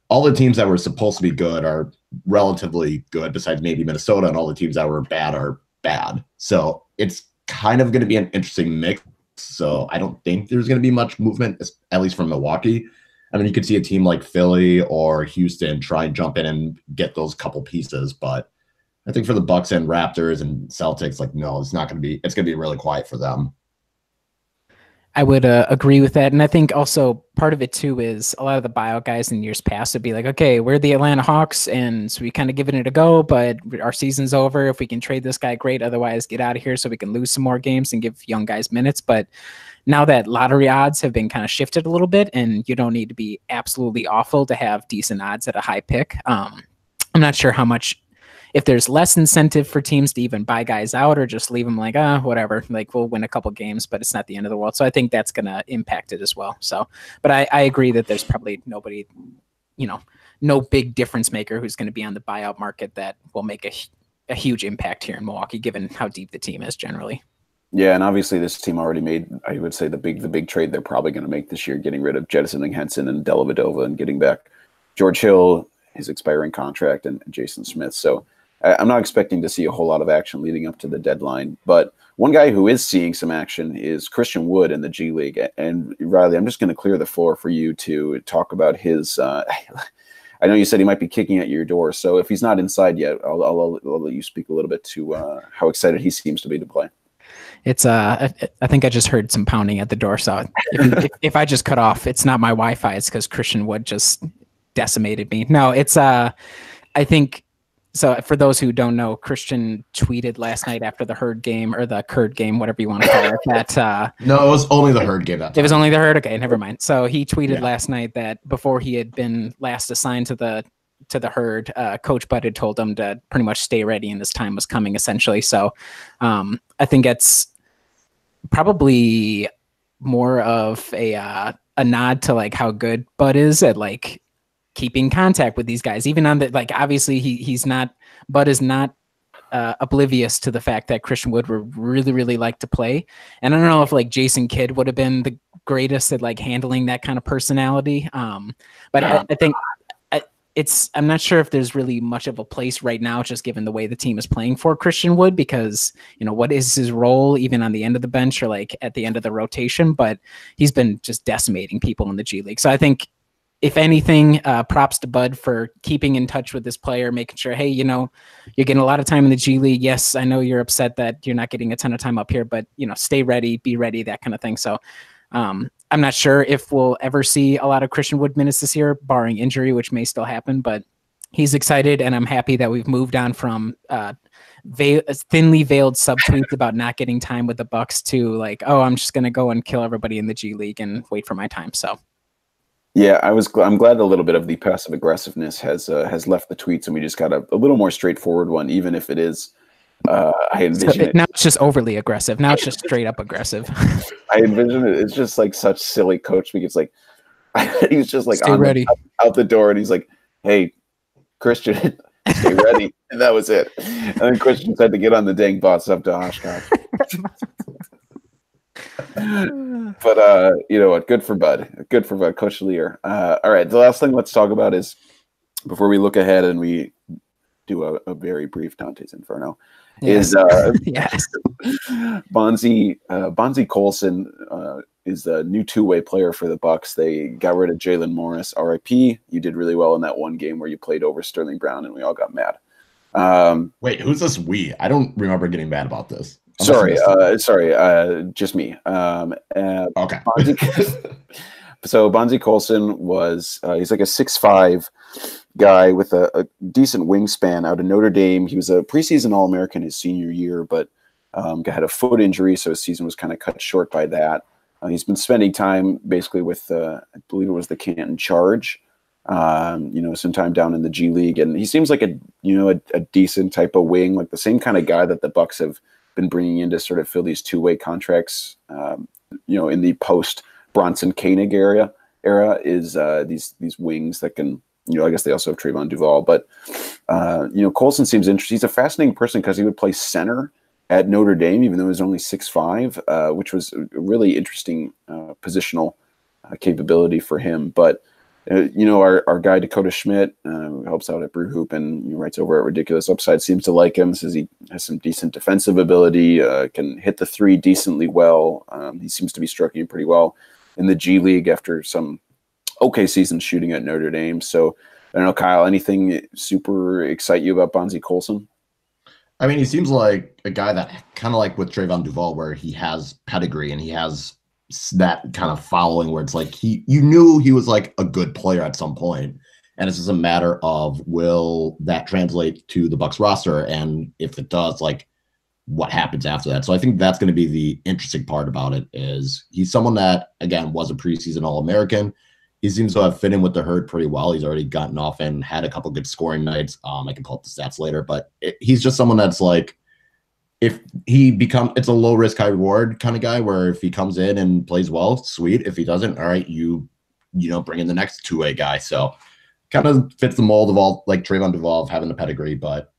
all the teams that were supposed to be good are relatively good, besides maybe Minnesota, and all the teams that were bad are bad. So it's kind of going to be an interesting mix. So I don't think there's going to be much movement, at least from Milwaukee. I mean, you could see a team like Philly or Houston try and jump in and get those couple pieces, but I think for the Bucks and Raptors and Celtics, like, no, it's going to be really quiet for them. I would agree with that. And I think also part of it too is a lot of the buyout guys in years past would be like, okay, we're the Atlanta Hawks and so we kind of giving it a go, but our season's over. If we can trade this guy, great. Otherwise, get out of here so we can lose some more games and give young guys minutes. But now that lottery odds have been kind of shifted a little bit and you don't need to be absolutely awful to have decent odds at a high pick. I'm not sure how much, if there's less incentive for teams to even buy guys out or just leave them like, whatever, like we'll win a couple games, but it's not the end of the world. So I think that's going to impact it as well. So, but I agree that there's probably nobody, no big difference maker who's going to be on the buyout market that will make a huge impact here in Milwaukee, given how deep the team is generally. Yeah, and obviously this team already made, I would say, the big trade they're probably going to make this year, getting rid of jettisoning Henson and Dellavedova and getting back George Hill, his expiring contract, and Jason Smith. So I'm not expecting to see a whole lot of action leading up to the deadline. But one guy who is seeing some action is Christian Wood in the G League. And Riley, I'm just going to clear the floor for you to talk about his I know you said he might be kicking at your door. So if he's not inside yet, I'll let you speak a little bit to how excited he seems to be to play. It's I think I just heard some pounding at the door. So if I just cut off, it's not my Wi-Fi. It's because Christian Wood just decimated me. No, it's I think. So for those who don't know, Christian tweeted last night after the Herd game, or the Curd game, whatever you want to call it. That no, it was only the Herd game. That time. It was only the Herd. Okay, never mind. So he tweeted last night that before he had been last assigned to the Herd, Coach Bud had told him to pretty much stay ready, and his time was coming, essentially. So I think it's probably more of a nod to like how good Bud is at like keeping contact with these guys, even on the, like, obviously Bud is not oblivious to the fact that Christian Wood would really, really like to play. And I don't know if like Jason Kidd would have been the greatest at like handling that kind of personality. But I think I'm not sure if there's really much of a place right now, just given the way the team is playing for Christian Wood, because, what is his role even on the end of the bench or like at the end of the rotation, but he's been just decimating people in the G League. So I think, if anything, props to Bud for keeping in touch with this player, making sure, hey, you're getting a lot of time in the G League. Yes, I know you're upset that you're not getting a ton of time up here, but, stay ready, be ready, that kind of thing. So I'm not sure if we'll ever see a lot of Christian Wood minutes this year, barring injury, which may still happen, but he's excited, and I'm happy that we've moved on from thinly veiled subtweets about not getting time with the Bucks to like, oh, I'm just going to go and kill everybody in the G League and wait for my time. So. Yeah, I'm glad a little bit of the passive aggressiveness has left the tweets, and we just got a little more straightforward one, even if it is. I envision it. Now it's just overly aggressive. Now it's just straight up aggressive. I envision it. It's just like such silly coach speak. It's like, He's just like Stay ready. Out the door, and he's like, "Hey, Christian, stay ready." And that was it. And then Christian had to get on the dang bus up to Oshkosh. But you know what? Good for Bud. Good for Bud. Coach Lear. All right. The last thing let's talk about is before we look ahead and we do a very brief Dante's Inferno. Yes. Yes. Bonzi Colson is the new two-way player for the Bucks. They got rid of Jalen Morris. RIP. You did really well in that one game where you played over Sterling Brown, and we all got mad. Wait, who's this we? I don't remember getting mad about this. Sorry, just me. Okay. So Bonzi Colson was he's like a 6'5" guy with a decent wingspan out of Notre Dame. He was a preseason All-American his senior year, but had a foot injury, so his season was kind of cut short by that. He's been spending time basically with I believe it was the Canton Charge, some time down in the G League, and he seems like a decent type of wing, like the same kind of guy that the Bucks have been bringing in to sort of fill these two-way contracts, in the post Bronson Koenig era is these wings that can, I guess they also have Trayvon Duval, but Colson seems interesting. He's a fascinating person because he would play center at Notre Dame, even though he was only 6'5", which was a really interesting positional capability for him. But our guy Dakota Schmidt, who helps out at Brew Hoop and writes over at Ridiculous Upside, seems to like him. Says he has some decent defensive ability, can hit the three decently well. He seems to be striking pretty well in the G League after some okay season shooting at Notre Dame. So I don't know, Kyle, anything super excite you about Bonzi Colson? I mean, he seems like a guy that kind of like with Trayvon Duval, where he has pedigree and he has that kind of following where it's like you knew he was like a good player at some point, and it's just a matter of will that translate to the Bucks roster, and if it does, like what happens after that. So I think that's going to be the interesting part about it. Is he's someone that again was a preseason All-American. He seems to have fit in with the herd pretty well. He's already gotten off and had a couple good scoring nights. I can pull up the stats later, but he's just someone that's like, if he it's a low risk, high reward kind of guy where if he comes in and plays well, sweet. If he doesn't, all right, you bring in the next two-way guy. So kind of fits the mold of all like Trayvon Duval of having the pedigree, but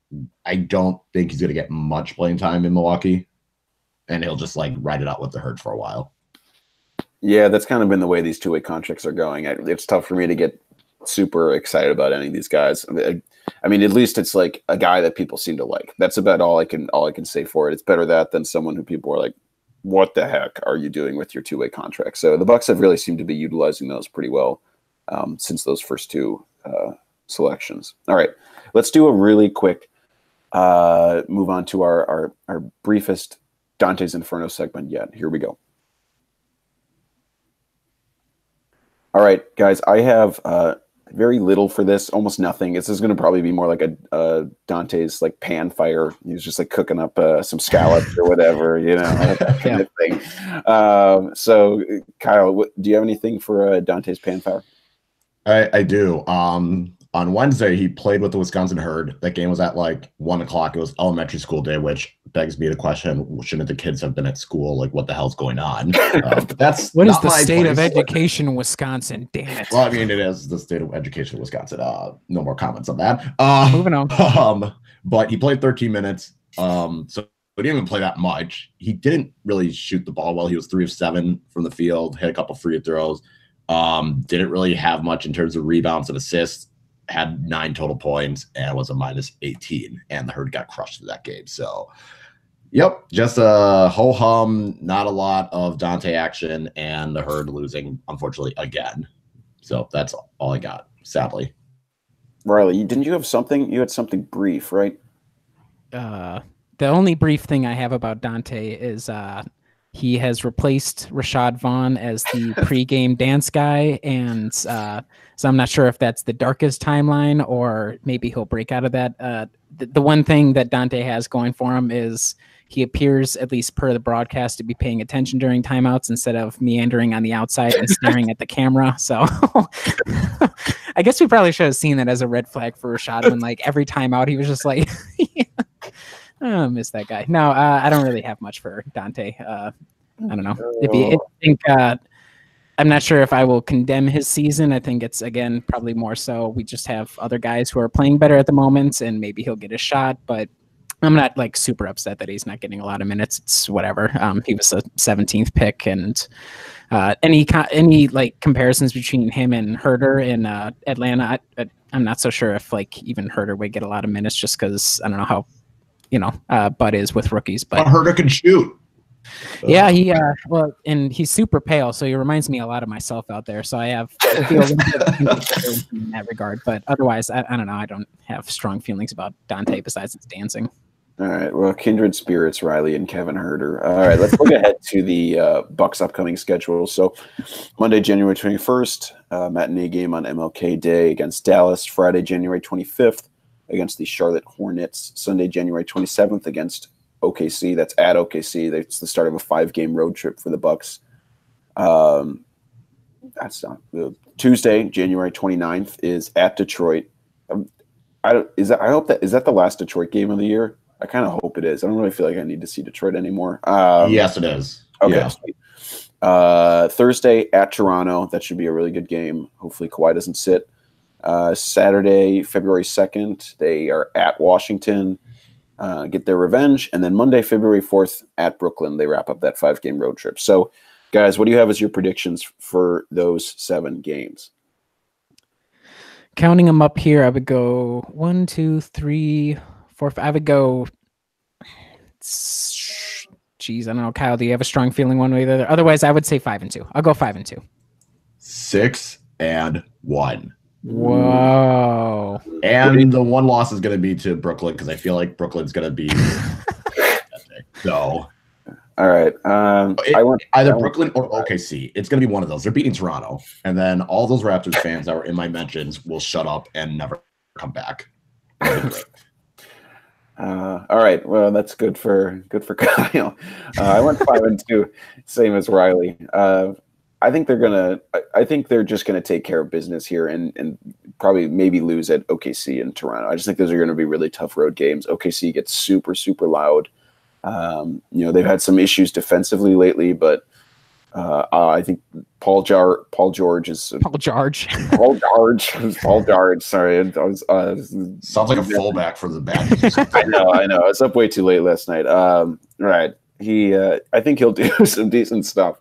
I don't think he's going to get much playing time in Milwaukee, and he'll just like ride it out with the herd for a while. Yeah, that's kind of been the way these two-way contracts are going. It's tough for me to get super excited about any of these guys. I mean, at least it's like a guy that people seem to like. That's about all I can say for it. It's better that than someone who people are like, what the heck are you doing with your two-way contract? So the Bucks have really seemed to be utilizing those pretty well since those first two selections. All right, let's do a really quick move on to our briefest Dante's Inferno segment yet. Here we go. All right, guys, I have very little for this, almost nothing. This is going to probably be more like a Dante's like pan fire. He was just like cooking up some scallops or whatever, that kind of thing. So, Kyle, do you have anything for Dante's pan fire? I do. On Wednesday, he played with the Wisconsin Herd. That game was at like 1:00. It was elementary school day, which begs me to question, shouldn't the kids have been at school? Like, what the hell's going on? That's what is the state of education in Wisconsin? Damn it. Well, I mean, it is the state of education in Wisconsin. No more comments on that. Moving on. But he played 13 minutes. So he didn't even play that much. He didn't really shoot the ball well. He was 3 of 7 from the field, hit a couple free throws. Didn't really have much in terms of rebounds and assists. Had 9 total points and was a -18, and the Herd got crushed through that game. So, yep, just a ho-hum, not a lot of Dante action, and the Herd losing, unfortunately, again. So that's all I got, sadly. Riley, didn't you have something? You had something brief, right? The only brief thing I have about Dante is he has replaced Rashad Vaughn as the pregame dance guy, and so I'm not sure if that's the darkest timeline or maybe he'll break out of that. The one thing that Dante has going for him is he appears, at least per the broadcast, to be paying attention during timeouts instead of meandering on the outside and staring at the camera. So I guess we probably should have seen that as a red flag for Rashad when like every timeout he was just like, I miss that guy. No, I don't really have much for Dante. I don't know. I think I'm not sure if I will condemn his season. I think it's, again, probably more so we just have other guys who are playing better at the moment, and maybe he'll get a shot. But I'm not like super upset that he's not getting a lot of minutes. It's whatever. He was a 17th pick, and any like comparisons between him and Herder in Atlanta, I'm not so sure if like even Herder would get a lot of minutes just because I don't know how Bud is with rookies. But Herder can shoot. Yeah, and he's super pale, so he reminds me a lot of myself out there. So I feel a little bit of in that regard. But otherwise, I don't know. I don't have strong feelings about Dante besides his dancing. All right. Well, kindred spirits, Riley and Kevin Herder. All right. Let's look ahead to the Bucks' upcoming schedule. So Monday, January 21st, matinee game on MLK Day against Dallas. Friday, January 25th against the Charlotte Hornets. Sunday, January 27th against OKC. That's at OKC. That's the start of a 5-game road trip for the Bucks. That's not Tuesday, January 29th is at Detroit. Is that the last Detroit game of the year? I kind of hope it is. I don't really feel like I need to see Detroit anymore. Yes, it is. Okay. Yeah. Thursday at Toronto. That should be a really good game. Hopefully Kawhi doesn't sit. Saturday, February 2nd, they are at Washington. Get their revenge. And then Monday, February 4th at Brooklyn, they wrap up that 5-game road trip. So, guys, what do you have as your predictions for those 7 games? Counting them up here, I would go 1, 2, 3, 4, 5. I would go. Geez, I don't know, Kyle. Do you have a strong feeling one way or the other? Otherwise, I would say 5-2. I'll go 5-2. 6-1. Whoa! And the one loss is going to be to Brooklyn because I feel like Brooklyn's going to be. So. All right. Either Brooklyn or OKC. It's going to be one of those. They're beating Toronto, and then all those Raptors fans that were in my mentions will shut up and never come back. All right. Well, that's good for Kyle. I went 5-2, same as Riley. I think they're just gonna take care of business here and probably maybe lose at OKC and Toronto. I just think those are going to be really tough road games. OKC gets super, super loud. They've had some issues defensively lately, but I think Paul George. Sorry, I was, sounds like a fullback for the bad. I know. I was up way too late last night. Right. I think he'll do some decent stuff.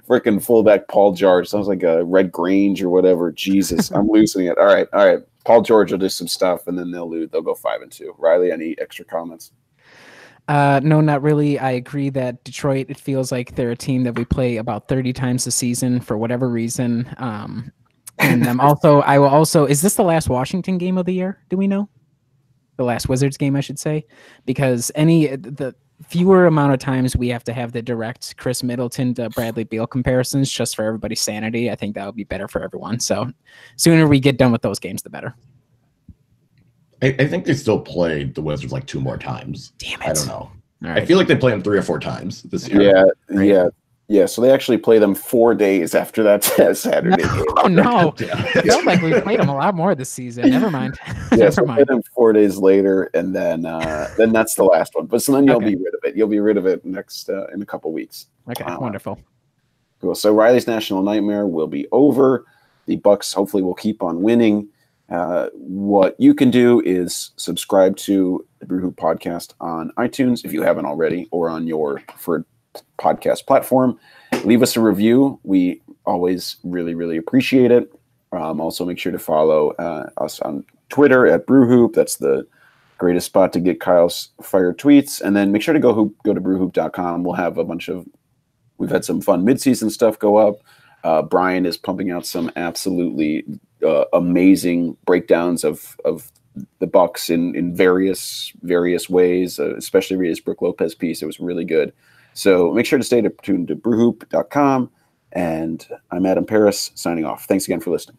Freaking fullback Paul George sounds like a Red Grange or whatever. Jesus, I'm losing it. All right. Paul George will do some stuff, and then they'll lose. They'll go 5-2. Riley, any extra comments? No, not really. I agree that Detroit, it feels like they're a team that we play about 30 times a season for whatever reason. And I will also, is this the last Washington game of the year? Do we know? The last Wizards game, I should say, because the fewer amount of times we have to have the direct Chris Middleton to Bradley Beal comparisons just for everybody's sanity. I think that would be better for everyone. So sooner we get done with those games, the better. I think they still played the Wizards like 2 more times. Damn it. I don't know. Right. I feel like they play them 3 or 4 times this year. Yeah. So they actually play them 4 days after that Saturday game. Oh, no. It felt like we played them a lot more this season. Never mind. Yeah, so play them 4 days later, and then that's the last one. But so then you'll be rid of it. You'll be rid of it next in a couple weeks. Okay, wonderful. Cool. So Riley's National Nightmare will be over. The Bucks hopefully will keep on winning. What you can do is subscribe to the Brew Hoop podcast on iTunes if you haven't already, or on your preferred podcast platform. Leave us a review. We always really, really appreciate it. Also, make sure to follow us on Twitter at Brew Hoop. That's the greatest spot to get Kyle's fire tweets. And then make sure to go to brewhoop.com. We'll have we've had some fun midseason stuff go up. Brian is pumping out some absolutely amazing breakdowns of the Bucks in various ways, especially his Brooke Lopez piece. It was really good. So make sure to stay tuned to brewhoop.com. And I'm Adam Paris signing off. Thanks again for listening.